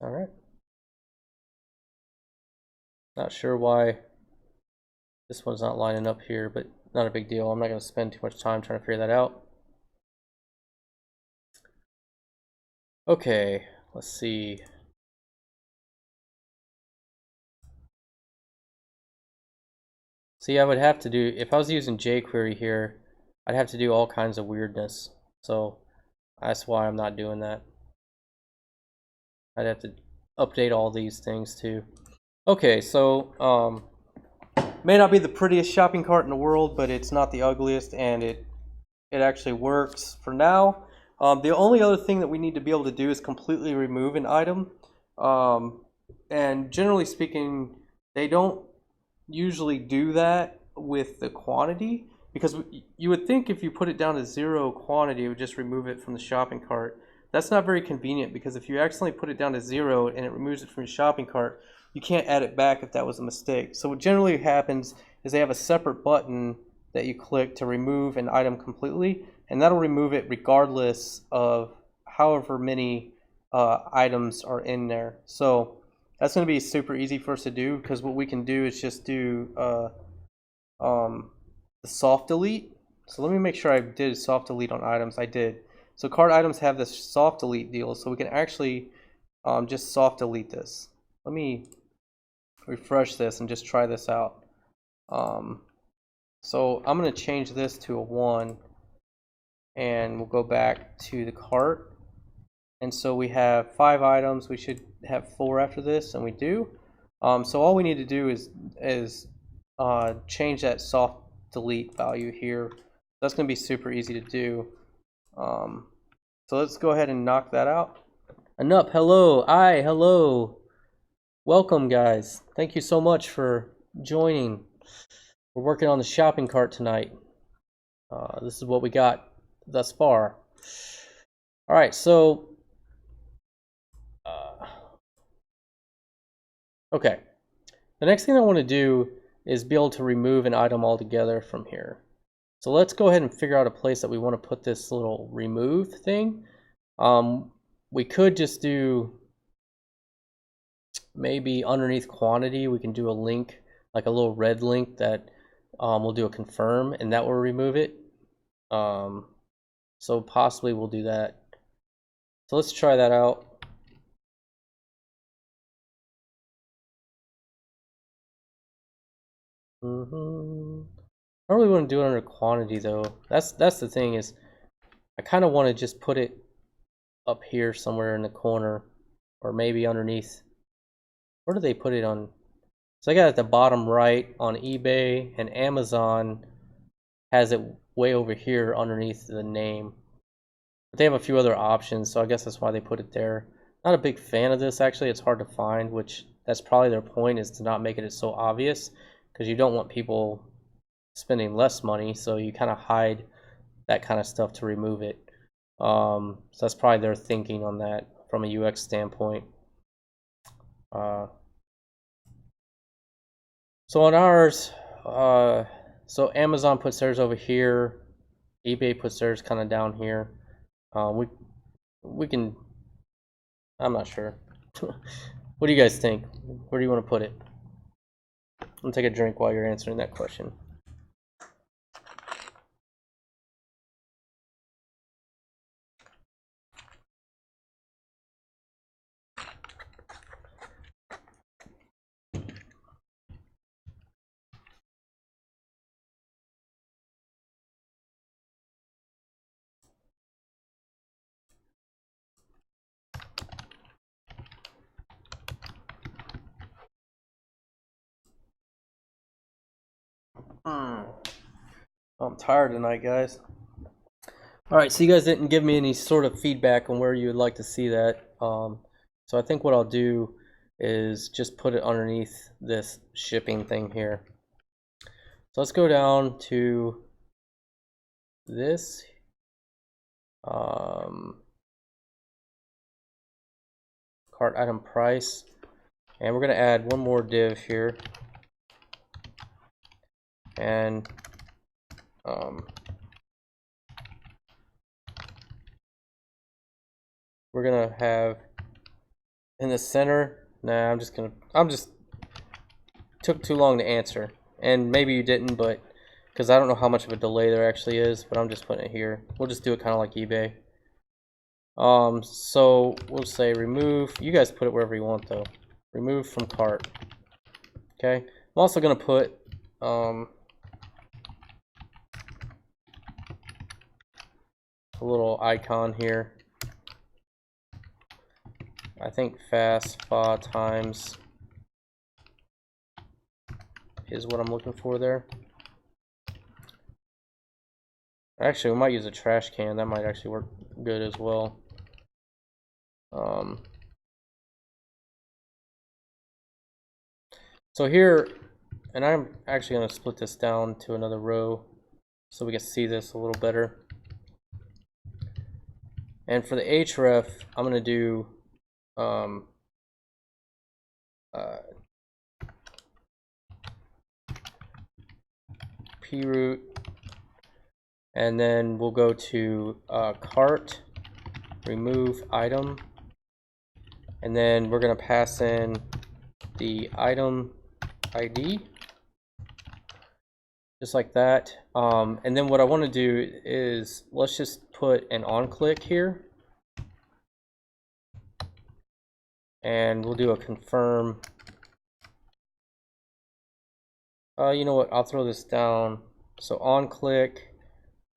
All right. Not sure why this one's not lining up here, but not a big deal. I'm not going to spend too much time trying to figure that out. Okay, let's see. See, I would have to do, if I was using jQuery here, I'd have to do all kinds of weirdness. So that's why I'm not doing that. I'd have to update all these things too. Okay, so may not be the prettiest shopping cart in the world, but it's not the ugliest, and it actually works for now. The only other thing that we need to be able to do is completely remove an item. And generally speaking, they don't usually do that with the quantity, because you would think if you put it down to 0 quantity, it would just remove it from the shopping cart. That's not very convenient, because if you accidentally put it down to 0 and it removes it from your shopping cart, you can't add it back if that was a mistake. So what generally happens is they have a separate button that you click to remove an item completely, and that'll remove it regardless of however many items are in there. So that's going to be super easy for us to do, because what we can do is just do the soft delete. So let me make sure I did soft delete on items. I did. So cart items have this soft delete deal, so we can actually just soft delete this. Let me refresh this and just try this out. So I'm going to change this to a 1, and we'll go back to the cart. And so we have 5 items. We should have 4 after this, and we do. So all we need to do is change that soft delete value here. That's going to be super easy to do. So let's go ahead and knock that out. Anup, hello. Hello. Welcome, guys. Thank you so much for joining. We're working on the shopping cart tonight. This is what we got thus far. All right, so okay. The next thing I want to do is be able to remove an item altogether from here. So let's go ahead and figure out a place that we want to put this little remove thing. We could just do maybe underneath quantity, we can do a link, like a little red link that we'll do a confirm, and that will remove it. So possibly we'll do that. So let's try that out. I don't really want to do it under quantity though. That's the thing, is I kind of want to just put it up here somewhere in the corner, or maybe underneath. Where do they put it on? So I got it at the bottom right on eBay, and Amazon has it way over here underneath the name. But they have a few other options, so I guess that's why they put it there. Not a big fan of this, actually. It's hard to find, which that's probably their point, is to not make it so obvious, because you don't want people spending less money, so you kind of hide that kind of stuff to remove it. So that's probably their thinking on that from a UX standpoint. So on ours, so Amazon puts theirs over here, eBay puts theirs kind of down here. We can, I'm not sure. What do you guys think? Where do you want to put it? I'm gonna take a drink while you're answering that question. I'm tired tonight, guys. All right, so you guys didn't give me any sort of feedback on where you would like to see that. So I think what I'll do is just put it underneath this shipping thing here. So let's go down to this. Cart item price. And we're going to add one more div here. And we're going to have in the center. Nah, I'm just took too long to answer. And maybe you didn't, but because I don't know how much of a delay there actually is, but I'm just putting it here. We'll just do it kind of like eBay. So we'll say remove. You guys put it wherever you want though. Remove from cart. Okay. I'm also gonna put a little icon here. I think fast fa times is what I'm looking for there. Actually, we might use a trash can. That might actually work good as well. So here, and I'm actually going to split this down to another row so we can see this a little better. And for the href, I'm going to do proot, and then we'll go to cart, remove item, and then we're going to pass in the item ID, just like that. And then what I want to do is let's just put an on click here, and we'll do a confirm. You know what, I'll throw this down. So on click,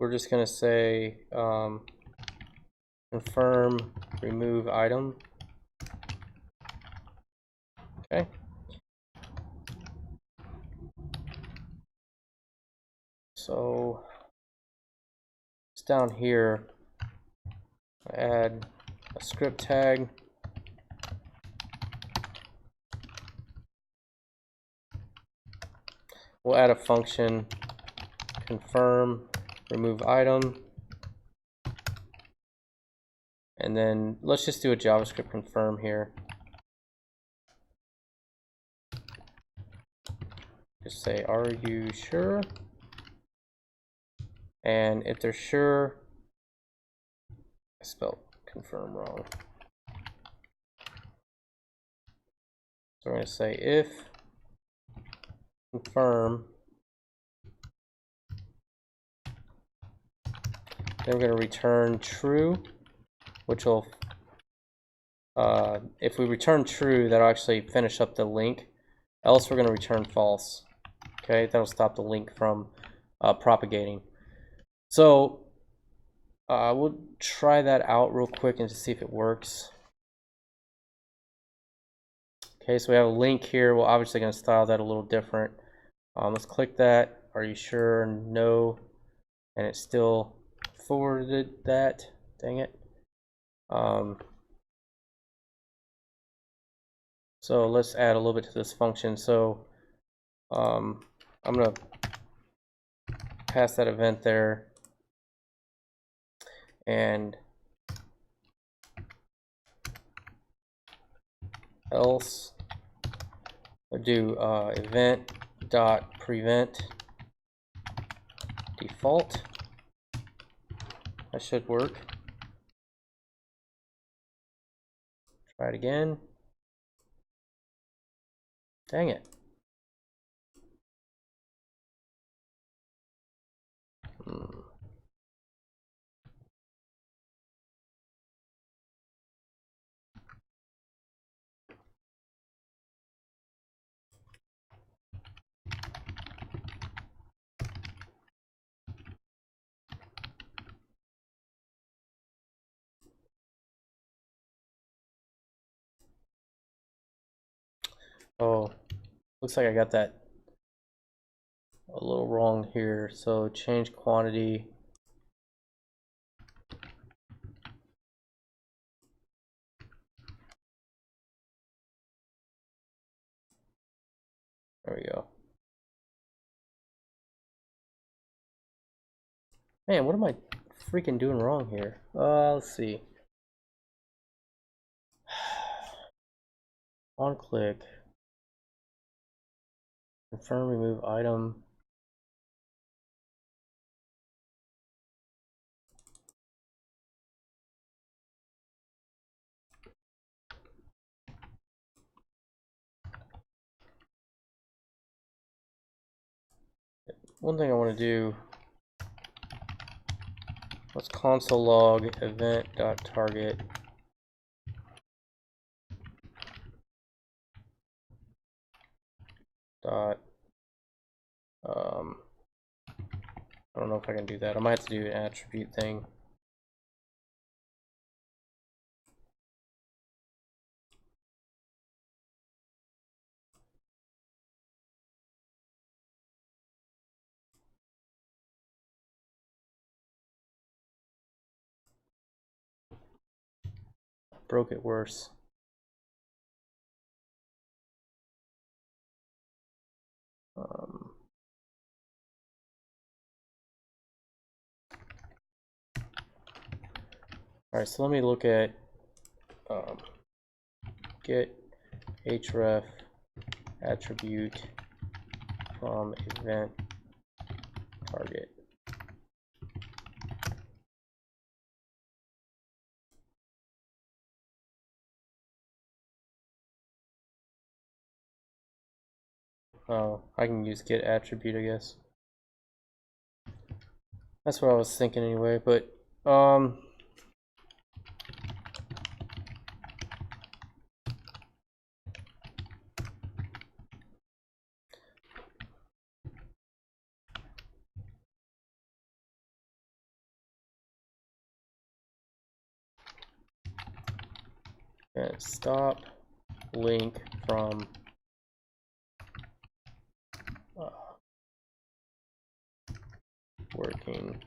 we're just going to say confirm remove item. Okay. So it's down here. Add a script tag. We'll add a function confirm remove item. And then let's just do a JavaScript confirm here. Just say, are you sure? And if they're sure, I spelled confirm wrong. So we're going to say if confirm, then we're going to return true, which will, if we return true, that'll actually finish up the link. Else we're going to return false. Okay, that'll stop the link from propagating. So we'll try that out real quick and to see if it works. Okay, so we have a link here. We're obviously going to style that a little different. Let's click that. Are you sure? No. And it still forwarded that. Dang it. So let's add a little bit to this function. So I'm going to pass that event there. And else I'll do event dot prevent default. That should work. Try it again. Dang it. Oh, looks like I got that a little wrong here. So change quantity. There we go. Man, what am I freaking doing wrong here? Let's see. On click. Confirm remove item. One thing I want to do, let's console log event.target dot I don't know if I can do that. I might have to do an attribute thing. Broke it worse. Alright, so let me look at get href attribute from event target. Oh, I can use get attribute, I guess. That's what I was thinking anyway, but and stop link from working,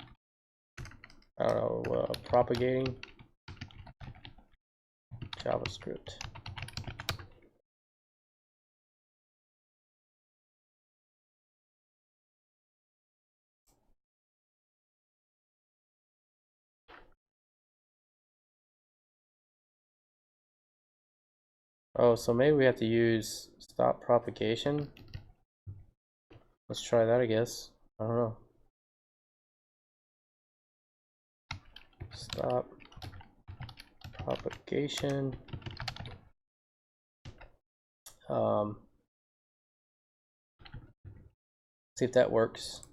I don't know, propagating JavaScript. Oh, so maybe we have to use stop propagation. Let's try that, I guess. I don't know. Stop propagation. See if that works.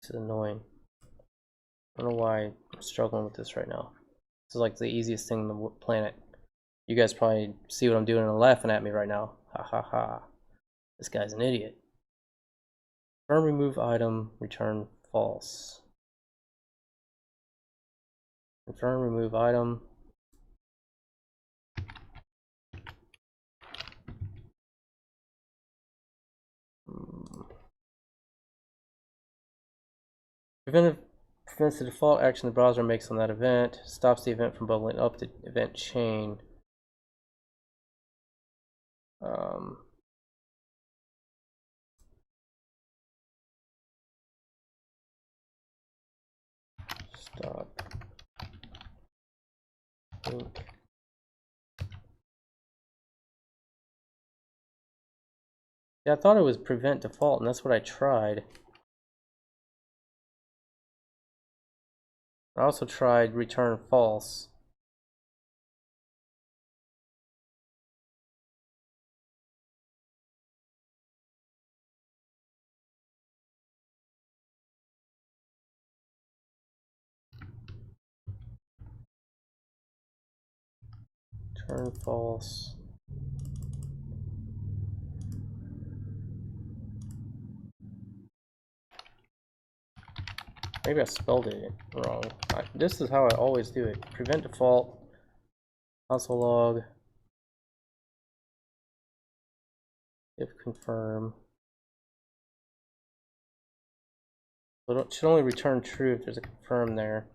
This is annoying. I don't know why I'm struggling with this right now. This is like the easiest thing on the planet. You guys probably see what I'm doing and laughing at me right now. Ha ha ha. This guy's an idiot. Confirm remove item, return false. Confirm remove item. Prevents the default action the browser makes on that event. Stops the event from bubbling up the event chain. Stop. Link. Yeah, I thought it was prevent default, and that's what I tried. I also tried return false. Return false. Maybe I spelled it wrong. This is how I always do it. Prevent default, console log, if confirm. So it should only return true if there's a confirm there.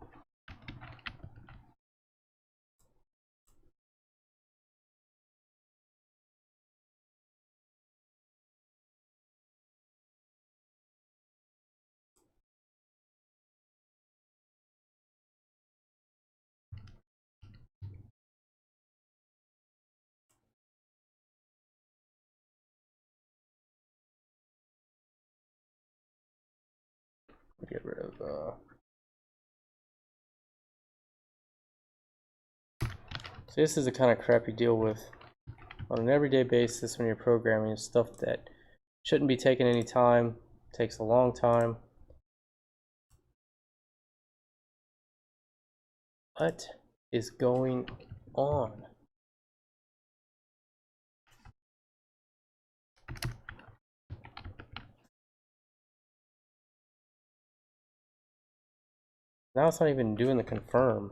Get rid of So this is the kind of crap you deal with on an everyday basis when you're programming. Stuff that shouldn't be taking any time, takes a long time. What is going on? Now it's not even doing the confirm.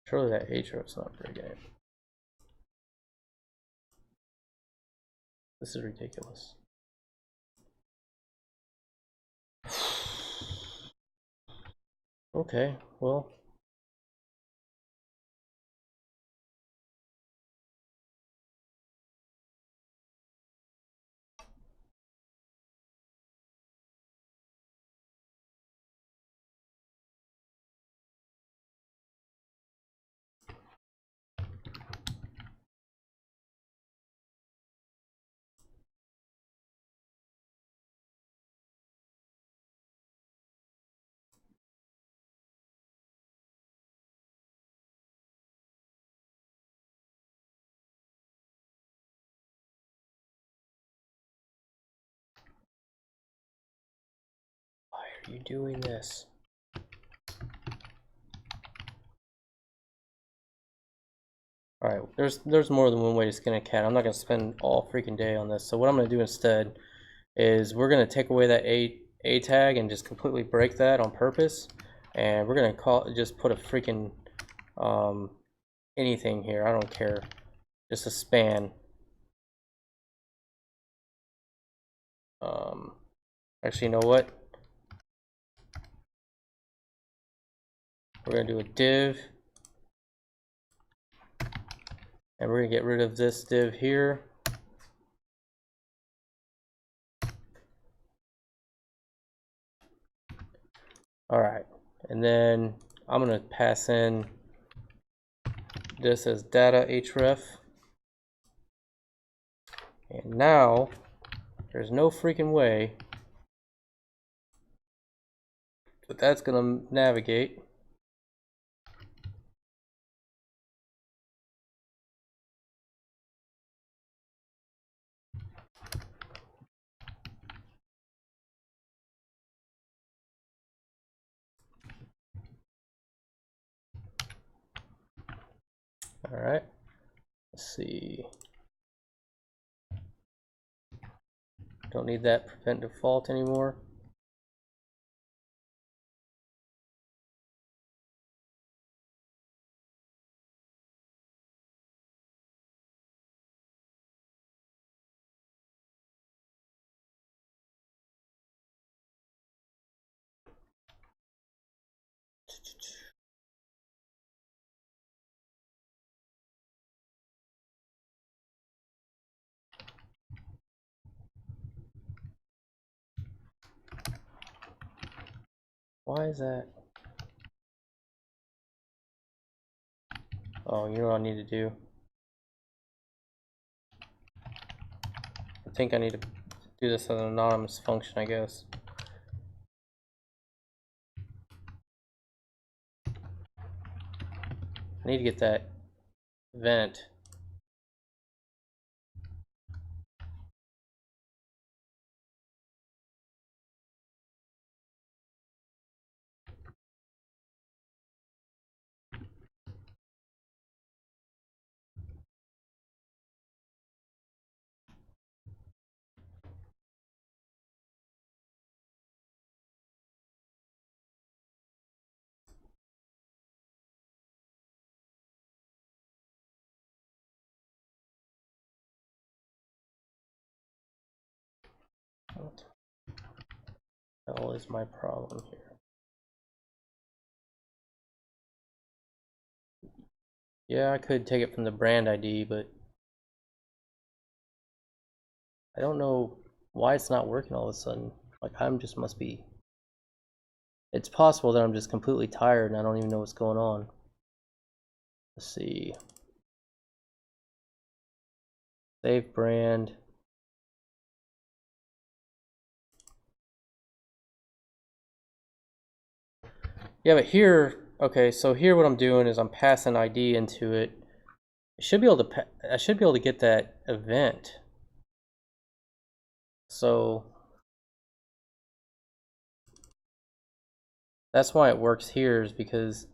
Surely that H-row's not breaking it. This is ridiculous. Okay, well. Why are you doing this? Alright, there's more than one way to skin a cat. I'm not going to spend all freaking day on this. So what I'm going to do instead is we're going to take away that A tag and just completely break that on purpose. And we're going to just put a freaking anything here. I don't care. Just a span. Actually, you know what? We're going to do a div. And we're going to get rid of this div here. Alright, and then I'm going to pass in this as data href. And now there's no freaking way that that's gonna navigate. All right, let's see. Don't need that prevent default anymore. Why is that? Oh, you know what I need to do? I think I need to do this as an anonymous function, I guess. I need to get that event. What the hell is my problem here? Yeah, I could take it from the brand ID, but I don't know why it's not working all of a sudden. Like, I'm just must be. It's possible that I'm just completely tired and I don't even know what's going on. Let's see. Save brand. Yeah, but here, okay, so here what I'm doing is I'm passing ID into it. I should be able to get that event. So that's why it works here, is because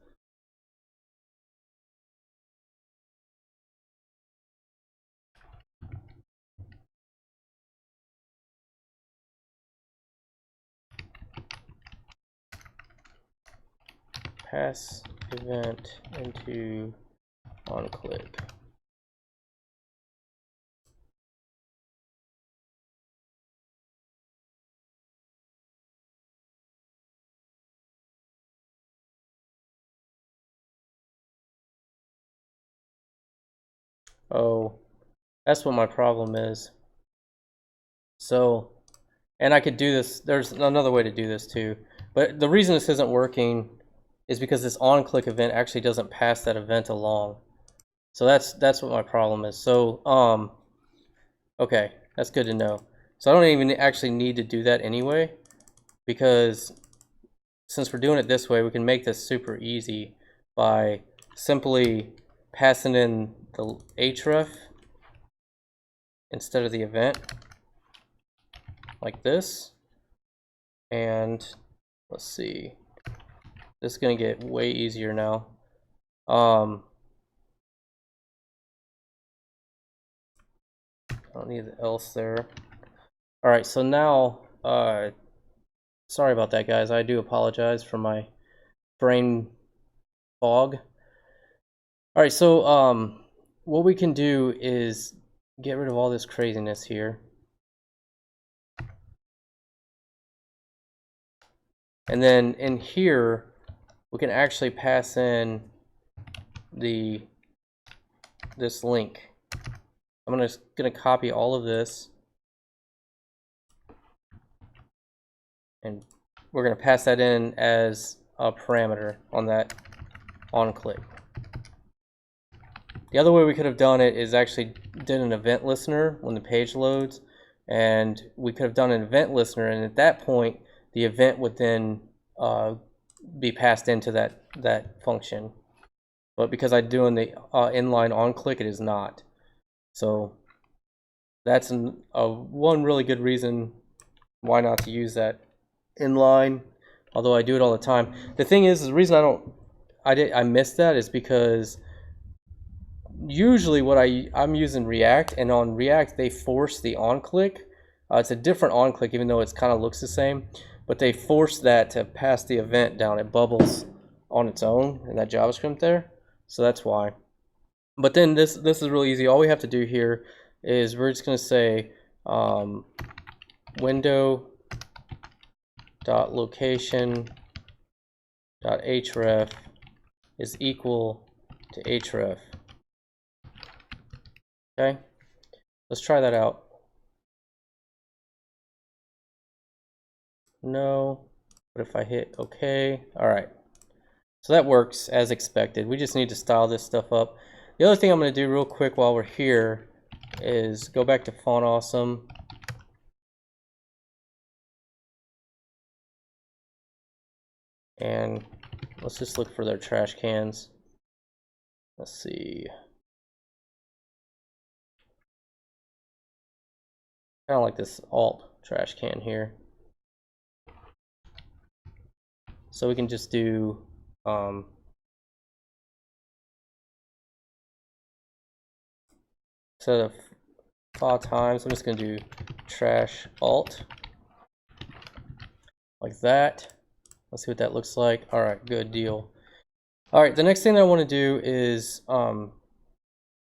pass event into onClick. Oh, that's what my problem is. So, and I could do this, there's another way to do this too. But the reason this isn't working is because this onClick event actually doesn't pass that event along. So that's what my problem is. So, okay, that's good to know. So I don't even actually need to do that anyway, because since we're doing it this way, we can make this super easy by simply passing in the href instead of the event, like this. And let's see, this is gonna get way easier now. I don't need the else there. All right, so now, sorry about that, guys. I do apologize for my brain fog. All right, so what we can do is get rid of all this craziness here. And then in here, we can actually pass in this link. I'm just gonna copy all of this, and we're gonna pass that in as a parameter on that onClick. The other way we could have done it is actually did an event listener when the page loads, and we could have done an event listener, and at that point the event would then be passed into that function. But because I'm doing the inline on click, it is not. So that's one really good reason why not to use that inline, although I do it all the time. The thing is the reason I missed that is because usually I'm using React, and on React they force the on click. It's a different on click, even though it kind of looks the same, but they force that to pass the event down. It bubbles on its own in that JavaScript there, so that's why. But then this is really easy. All we have to do here is we're just going to say window.location.href is equal to href. Okay, let's try that out. No, but if I hit OK, all right. So that works as expected. We just need to style this stuff up. The other thing I'm going to do real quick while we're here is go back to Font Awesome. And let's just look for their trash cans. Let's see. Kind of like this alt trash can here. So we can just do instead of font times, I'm just going to do trash alt like that. Let's see what that looks like. All right, good deal. All right, the next thing that I want to do is I'm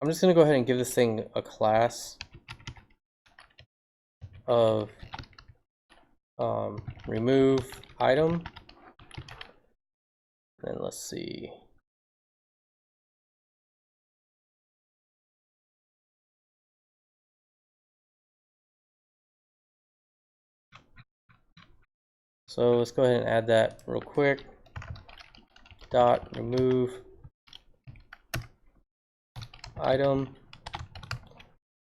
just going to go ahead and give this thing a class of remove item. And let's see. So let's go ahead and add that real quick. Dot remove item.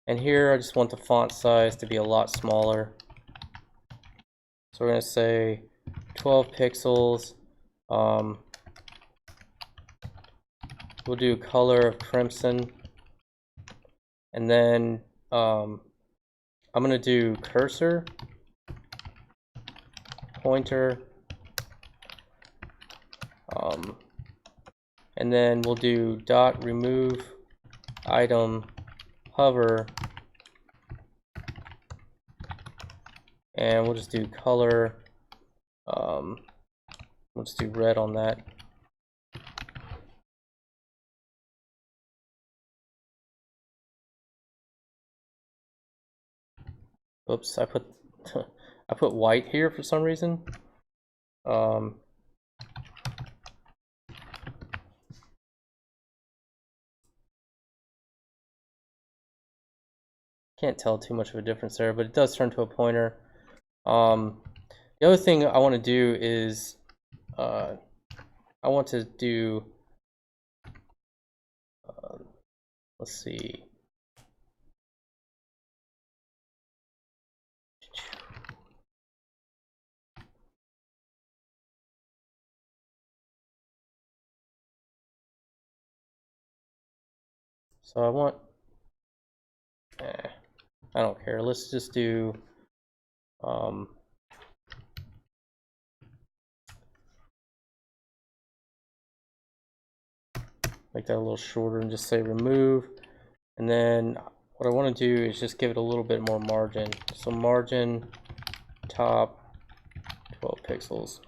And here I just want the font size to be a lot smaller. So we're going to say 12 pixels. We'll do color of crimson. And then I'm going to do cursor, pointer, and then we'll do dot remove item hover, and we'll just do color. We'll just do red on that. Oops, I put I put white here for some reason. Can't tell too much of a difference there, but it does turn to a pointer. The other thing I want to do is I want to do let's see. So I want I don't care. Let's just do make that a little shorter and just say remove. And then what I want to do is just give it a little bit more margin. So margin top 12 pixels.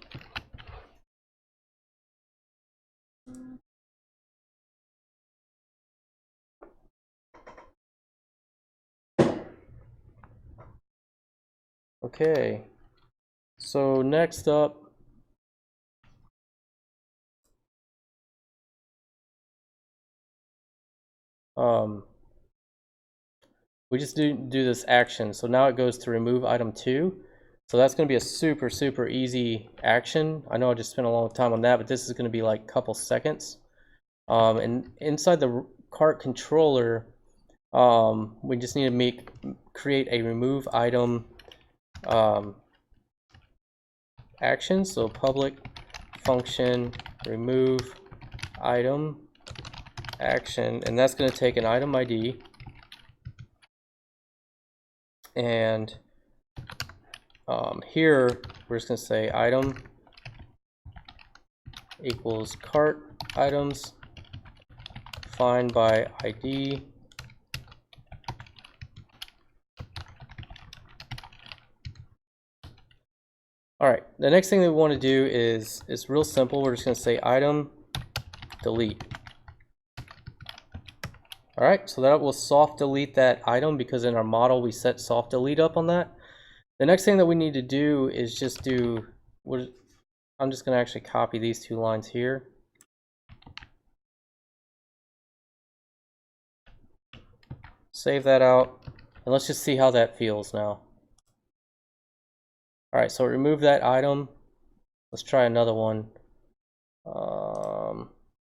Okay, so next up, we just do this action. So now it goes to remove item 2. So that's going to be a super easy action. I know I just spent a long time on that, but this is going to be like a couple seconds. And inside the cart controller, we just need to create a remove item action. So public function remove item action, and that's going to take an item ID, and here we're just going to say item equals cart items find by ID. All right, the next thing that we want to do is real simple. We're just going to say item delete. All right, so that will soft delete that item because in our model we set soft delete up on that. The next thing that we need to do is just do, I'm just going to actually copy these two lines here. Save that out, and let's just see how that feels now. All right, so remove that item. Let's try another one.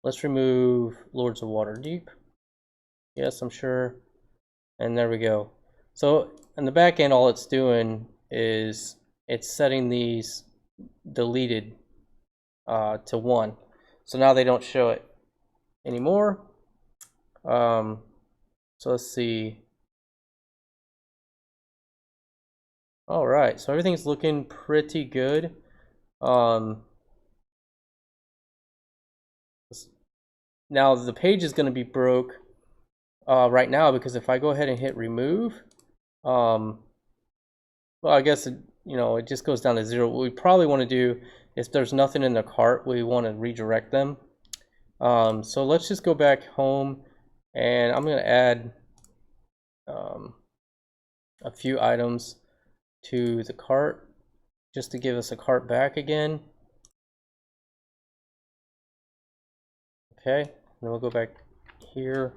Let's remove Lords of Waterdeep. Yes, I'm sure. And there we go. So in the back end, all it's doing is it's setting these deleted to 1. So now they don't show it anymore. So let's see. All right, so everything's looking pretty good. Now the page is going to be broke right now because if I go ahead and hit remove, well, I guess it just goes down to 0. What we probably want to do, if there's nothing in the cart, we want to redirect them. So let's just go back home, and I'm going to add a few items to the cart just to give us a cart back again. Okay, then we'll go back here.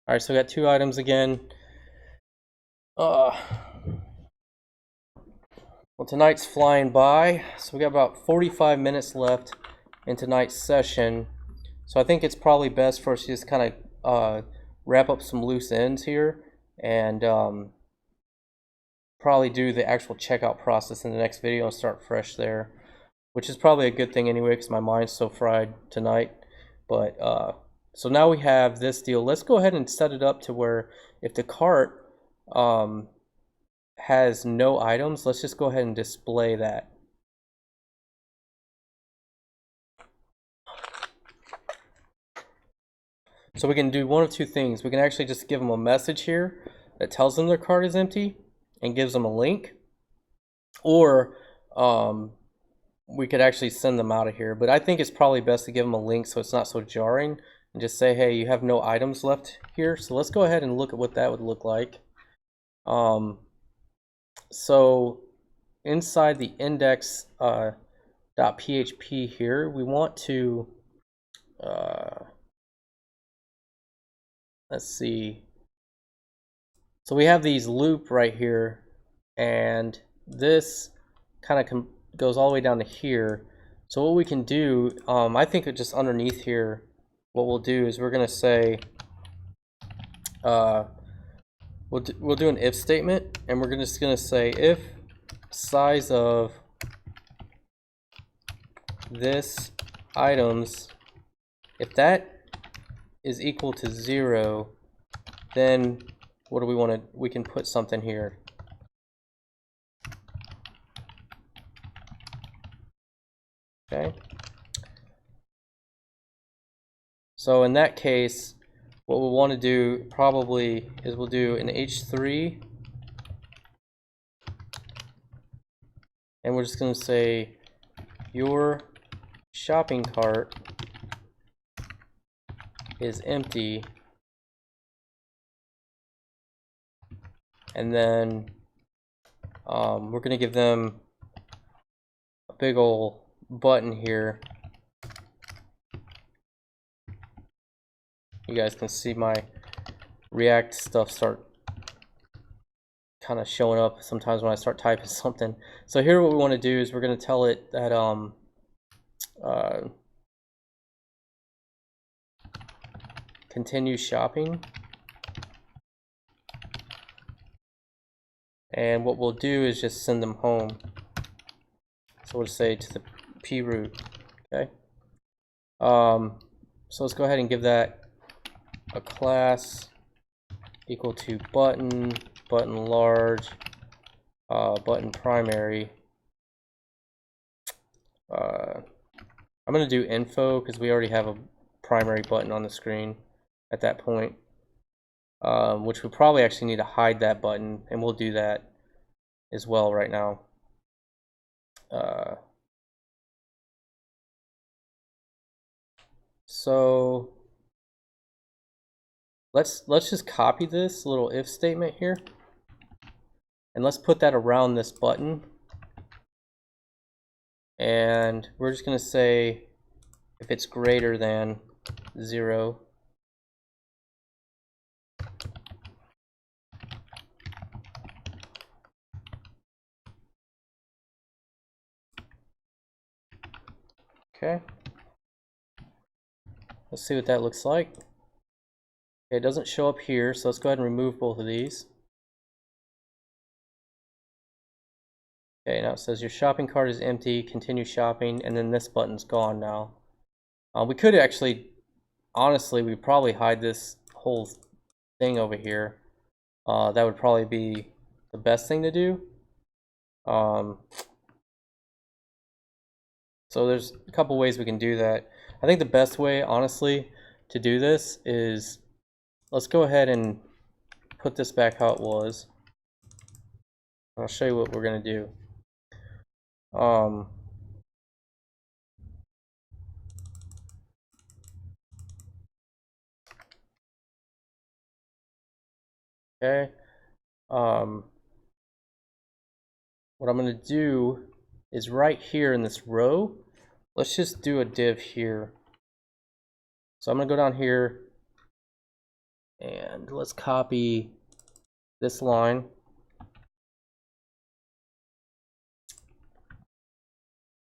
All right, so we got 2 items again. Well, tonight's flying by, so we got about 45 minutes left in tonight's session. So I think it's probably best for us to just kind of wrap up some loose ends here and probably do the actual checkout process in the next video and start fresh there, which is probably a good thing anyway because my mind's so fried tonight. But so now we have this deal. Let's go ahead and set it up to where if the cart has no items, let's just go ahead and display that. So we can do one of two things. We can actually just give them a message here that tells them their cart is empty and gives them a link, or we could actually send them out of here. But I think it's probably best to give them a link so it's not so jarring and just say, hey, you have no items left here. So let's go ahead and look at what that would look like. So inside the index.php here, we want to let's see. So we have these loop right here, and this kind of goes all the way down to here. So what we can do, I think it just underneath here, what we'll do is we're going to say, we'll do an if statement, and we're just going to say if size of this items, if that is equal to 0, then what do we want to, we can put something here. Okay. So in that case, what we'll want to do probably is we'll do an h3, and we're just going to say your shopping cart is empty, and then we're going to give them a big old button here. You guys can see my React stuff start kind of showing up sometimes when I start typing something. So here what we want to do is we're going to tell it that continue shopping. And what we'll do is just send them home. So we'll say to the p root. Okay. So let's go ahead and give that a class equal to button, button large, button primary. I'm going to do info because we already have a primary button on the screen at that point, which we probably actually need to hide that button, and we'll do that as well right now. So let's just copy this little if statement here, and let's put that around this button. And we're just going to say if it's greater than 0. Okay. Let's see what that looks like. Okay, it doesn't show up here, so let's go ahead and remove both of these. Okay, now it says your shopping cart is empty, continue shopping, and then this button's gone now. We could actually, honestly, we'd probably hide this whole thing over here. That would probably be the best thing to do. So there's a couple ways we can do that. I think the best way, honestly, to do this is, let's go ahead and put this back how it was. I'll show you what we're going to do. Okay. What I'm going to do is right here in this row, let's just do a div here. So I'm going to go down here and let's copy this line.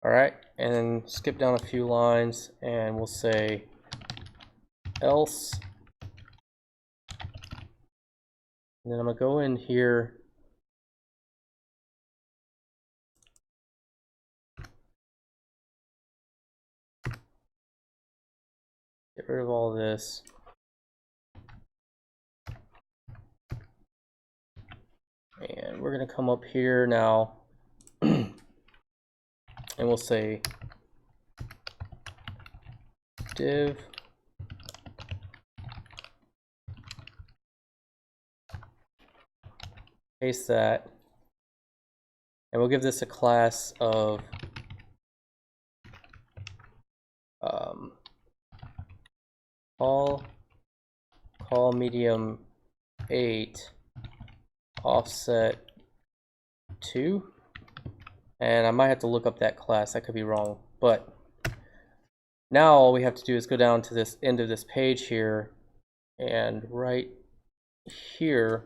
All right, and skip down a few lines and we'll say else. And then I'm going to go in here get rid of all this. And we're going to come up here now and we'll say div paste that, and we'll give this a class of call medium 8 offset 2, and I might have to look up that class, I could be wrong, but now all we have to do is go down to this end of this page here, and right here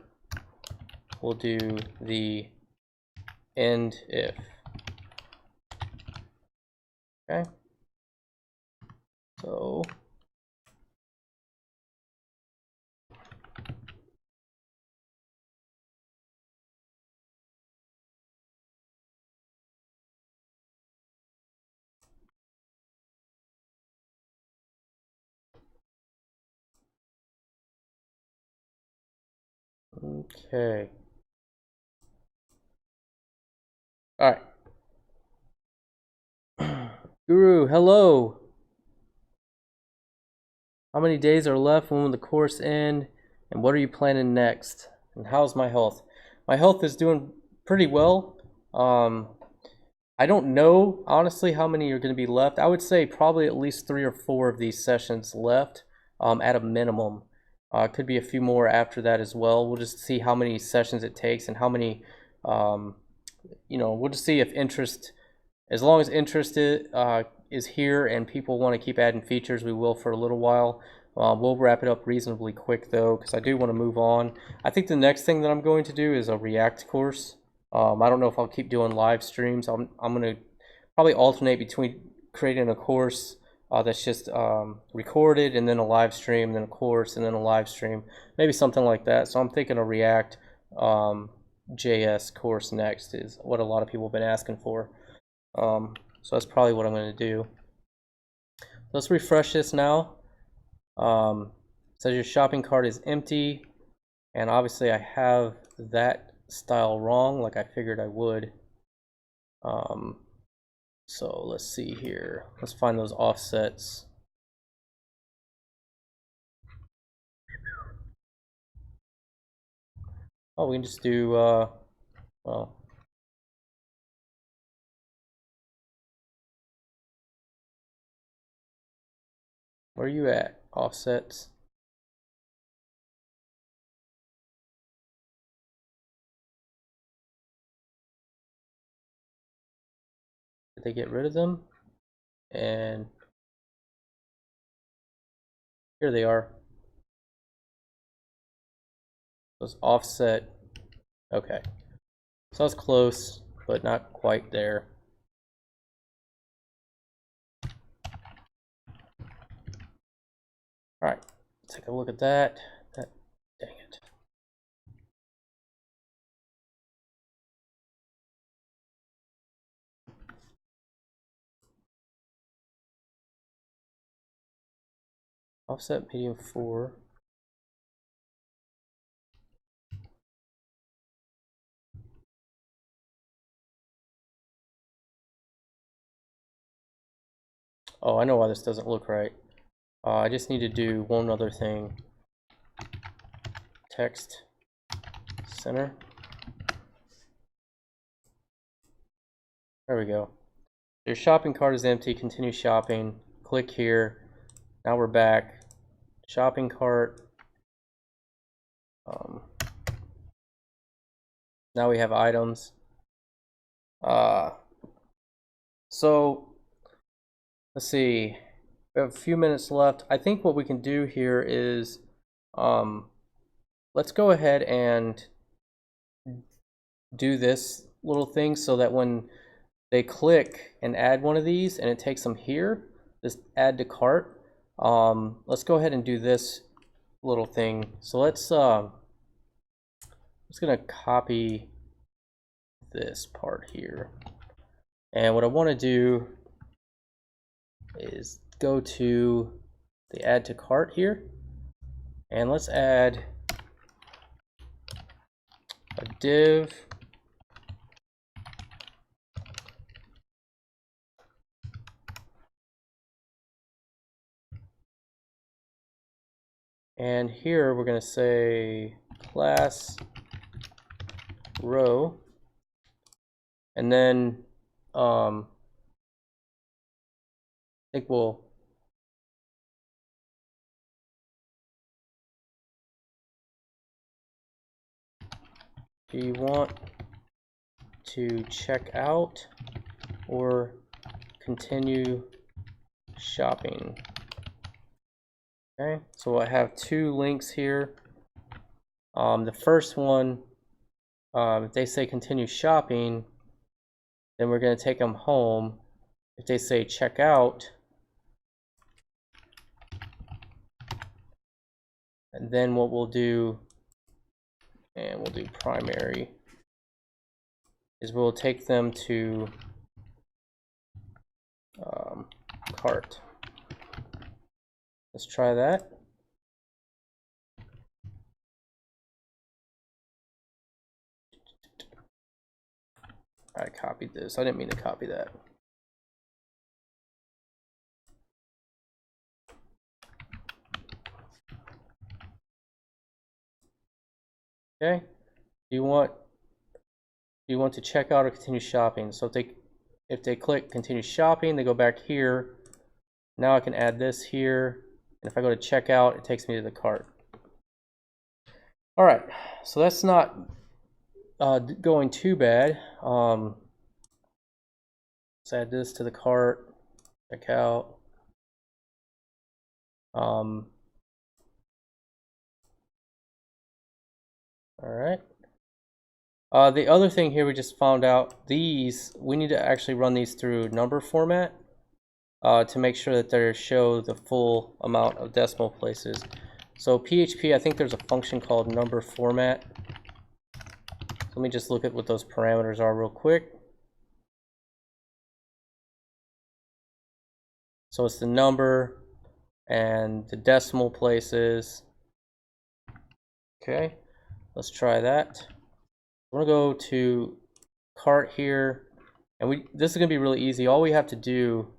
we'll do the end if. Okay, so okay. All right. Guru, hello. How many days are left? When will the course end? And what are you planning next? And how's my health? My health is doing pretty well. I don't know, honestly, how many are going to be left. I would say probably at least 3 or 4 of these sessions left at a minimum. Could be a few more after that as well. We'll just see how many sessions it takes and how many, we'll just see if interest, as long as interest is here and people want to keep adding features, we will for a little while. We'll wrap it up reasonably quick though, because I do want to move on. I think the next thing that I'm going to do is a React course. I don't know if I'll keep doing live streams. I'm going to probably alternate between creating a course that's just recorded and then a live stream, then a course, and then a live stream, maybe something like that. So I'm thinking a React JS course next is what a lot of people have been asking for. So that's probably what I'm going to do. Let's refresh this now. It says your shopping cart is empty, and obviously I have that style wrong, like I figured I would. So let's see here. Let's find those offsets. Oh, we can just do, well, where are you at? Offsets. Did they get rid of them? And here they are. Those offset. Okay. So that's close, but not quite there. All right, take a look at that. Dang it. Offset medium 4. Oh, I know why this doesn't look right. I just need to do one other thing. Text center. There we go. Your shopping cart is empty. Continue shopping. Click here. Now we're back. Shopping cart. Now we have items. So let's see. We have a few minutes left. I think what we can do here is let's go ahead and do this little thing so that when they click and add one of these and it takes them here, this add to cart. Let's go ahead and do this little thing. So let's I'm just gonna copy this part here. And what I want to do is go to the add to cart here, and let's add a div and here we're going to say class row, and then I think we'll do you want to check out or continue shopping? Okay, so I have two links here. The first one, if they say continue shopping, then we're going to take them home. If they say check out, and then what we'll do, and we'll do primary, is we'll take them to cart. Let's try that. I copied this. I didn't mean to copy that. Okay. Do you want to check out or continue shopping? So if they click continue shopping, they go back here. Now I can add this here, and if I go to checkout, it takes me to the cart. All right, so that's not going too bad. Let's add this to the cart. Check out. All right. The other thing here we just found out, these we need to actually run these through number format. to make sure that they show the full amount of decimal places. So PHP, I think there's a function called number format. Let me just look at what those parameters are real quick. So it's the number and the decimal places. Okay, let's try that. I'm gonna go to cart here, and this is gonna be really easy. All we have to do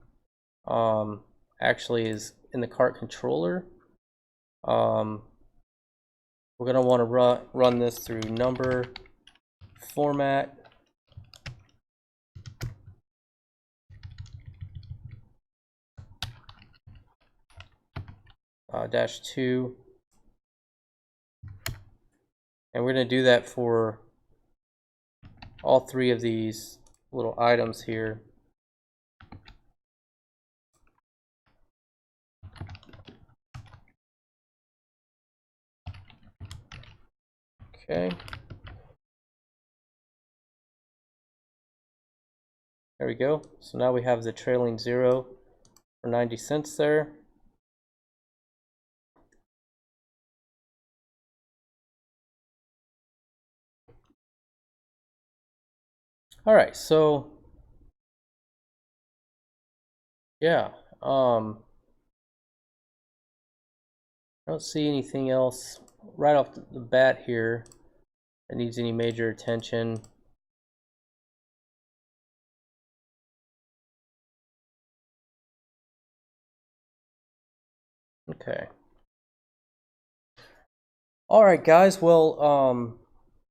actually is in the cart controller. We're gonna want to run this through number format -2, and we're going to do that for all three of these little items here. Okay. There we go. So now we have the trailing 0 for 90 cents there. All right, so yeah, I don't see anything else right off the bat here that needs any major attention. Okay. All right, guys. Well,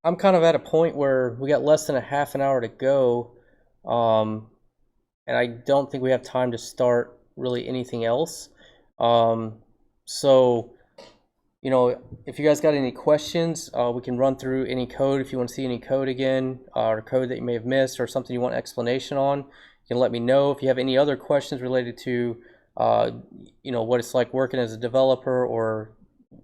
I'm kind of at a point where we got less than a half an hour to go, and I don't think we have time to start really anything else. So, you know, if you guys got any questions, we can run through any code. If you want to see any code again, or code that you may have missed, or something you want explanation on, you can let me know. If you have any other questions related to, you know, what it's like working as a developer, or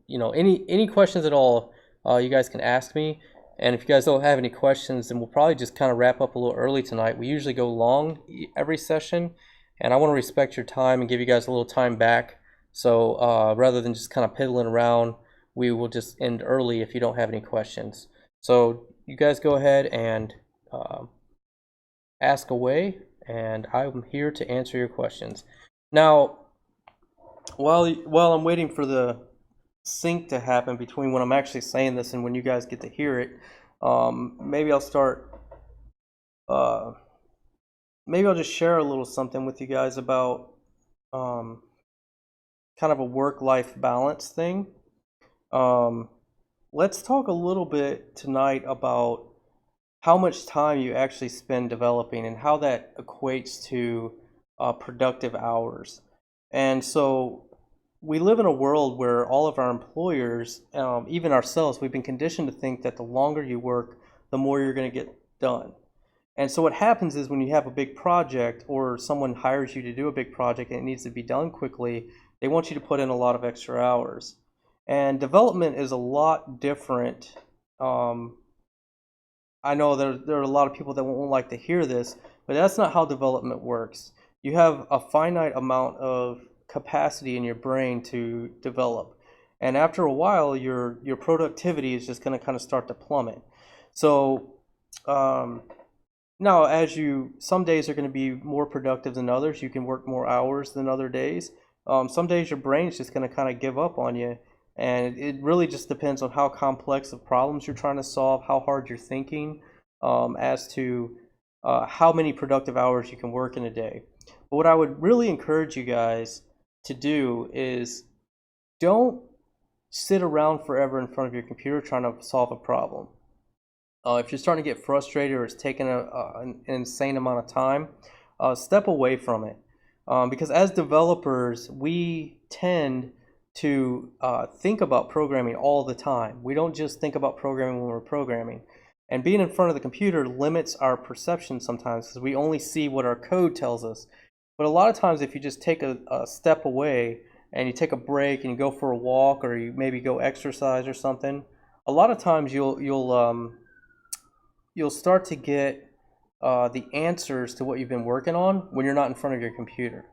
you know, any questions at all, you guys can ask me. And if you guys don't have any questions, then we'll probably just kind of wrap up a little early tonight. We usually go long every session, and I want to respect your time and give you guys a little time back. So rather than just kind of piddling around, we will just end early if you don't have any questions. So you guys go ahead and ask away, and I'm here to answer your questions. Now, while I'm waiting for the sync to happen between when I'm actually saying this and when you guys get to hear it, maybe I'll start. Maybe I'll just share a little something with you guys about kind of a work-life balance thing. Let's talk a little bit tonight about how much time you actually spend developing and how that equates to productive hours. And so we live in a world where all of our employers, even ourselves, we've been conditioned to think that the longer you work, the more you're going to get done. And so what happens is when you have a big project, or someone hires you to do a big project and it needs to be done quickly, they want you to put in a lot of extra hours. And development is a lot different. I know there are a lot of people that won't like to hear this, but that's not how development works. You have a finite amount of capacity in your brain to develop, and after a while, your productivity is just going to kind of start to plummet. So now, some days are going to be more productive than others. You can work more hours than other days. Some days your brain's just going to kind of give up on you, and it really just depends on how complex of problems you're trying to solve, how hard you're thinking, as to how many productive hours you can work in a day. But what I would really encourage you guys to do is don't sit around forever in front of your computer trying to solve a problem. If you're starting to get frustrated or it's taking an insane amount of time, step away from it. Because as developers, we tend to think about programming all the time. We don't just think about programming when we're programming. And being in front of the computer limits our perception sometimes because we only see what our code tells us. But a lot of times if you just take a step away and you take a break and you go for a walk, or you maybe go exercise or something, a lot of times you'll start to get the answers to what you've been working on when you're not in front of your computer.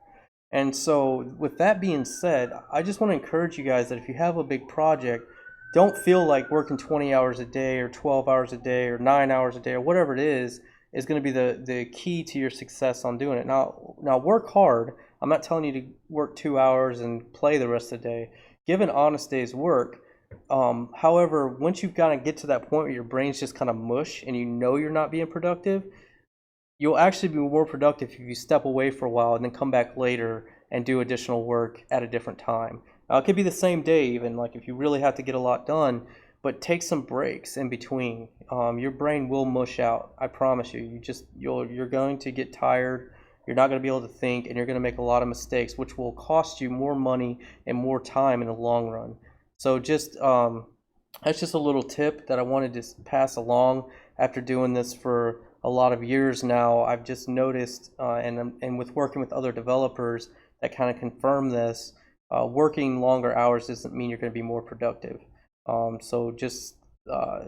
And so, with that being said, I just want to encourage you guys that if you have a big project, don't feel like working 20 hours a day or 12 hours a day or 9 hours a day or whatever it is going to be the key to your success on doing it. Now work hard. I'm not telling you to work 2 hours and play the rest of the day. Give an honest day's work. However, once you've got to get to that point where your brain's just kind of mush and you know you're not being productive, you'll actually be more productive if you step away for a while and then come back later and do additional work at a different time. It could be the same day, even like if you really have to get a lot done, but take some breaks in between. Your brain will mush out. I promise you. You're going to get tired. You're not going to be able to think, and you're going to make a lot of mistakes, which will cost you more money and more time in the long run. So just that's just a little tip that I wanted to pass along after doing this for a lot of years now. I've just noticed, and with working with other developers that kind of confirm this, working longer hours doesn't mean you're going to be more productive. So just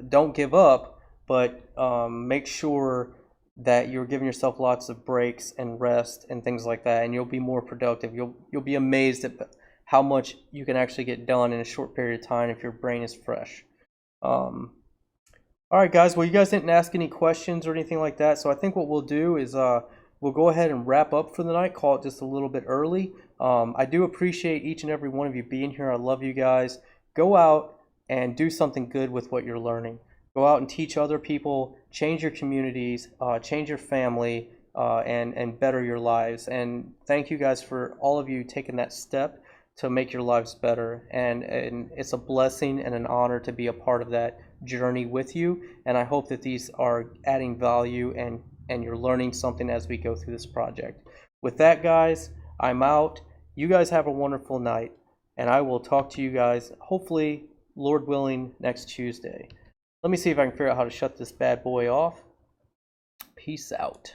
don't give up, but make sure that you're giving yourself lots of breaks and rest and things like that, and you'll be more productive. You'll be amazed at how much you can actually get done in a short period of time if your brain is fresh. Um, all right, guys. Well, you guys didn't ask any questions or anything like that, so I think what we'll do is we'll go ahead and wrap up for the night. Call it just a little bit early. I do appreciate each and every one of you being here. I love you guys. Go out and do something good with what you're learning. Go out and teach other people, change your communities, change your family, and better your lives. And thank you guys for all of you taking that step to make your lives better. And it's a blessing and an honor to be a part of that journey with you. And I hope that these are adding value and you're learning something as we go through this project. With that, guys, I'm out. You guys have a wonderful night, and I will talk to you guys, hopefully, Lord willing, next Tuesday. Let me see if I can figure out how to shut this bad boy off. Peace out.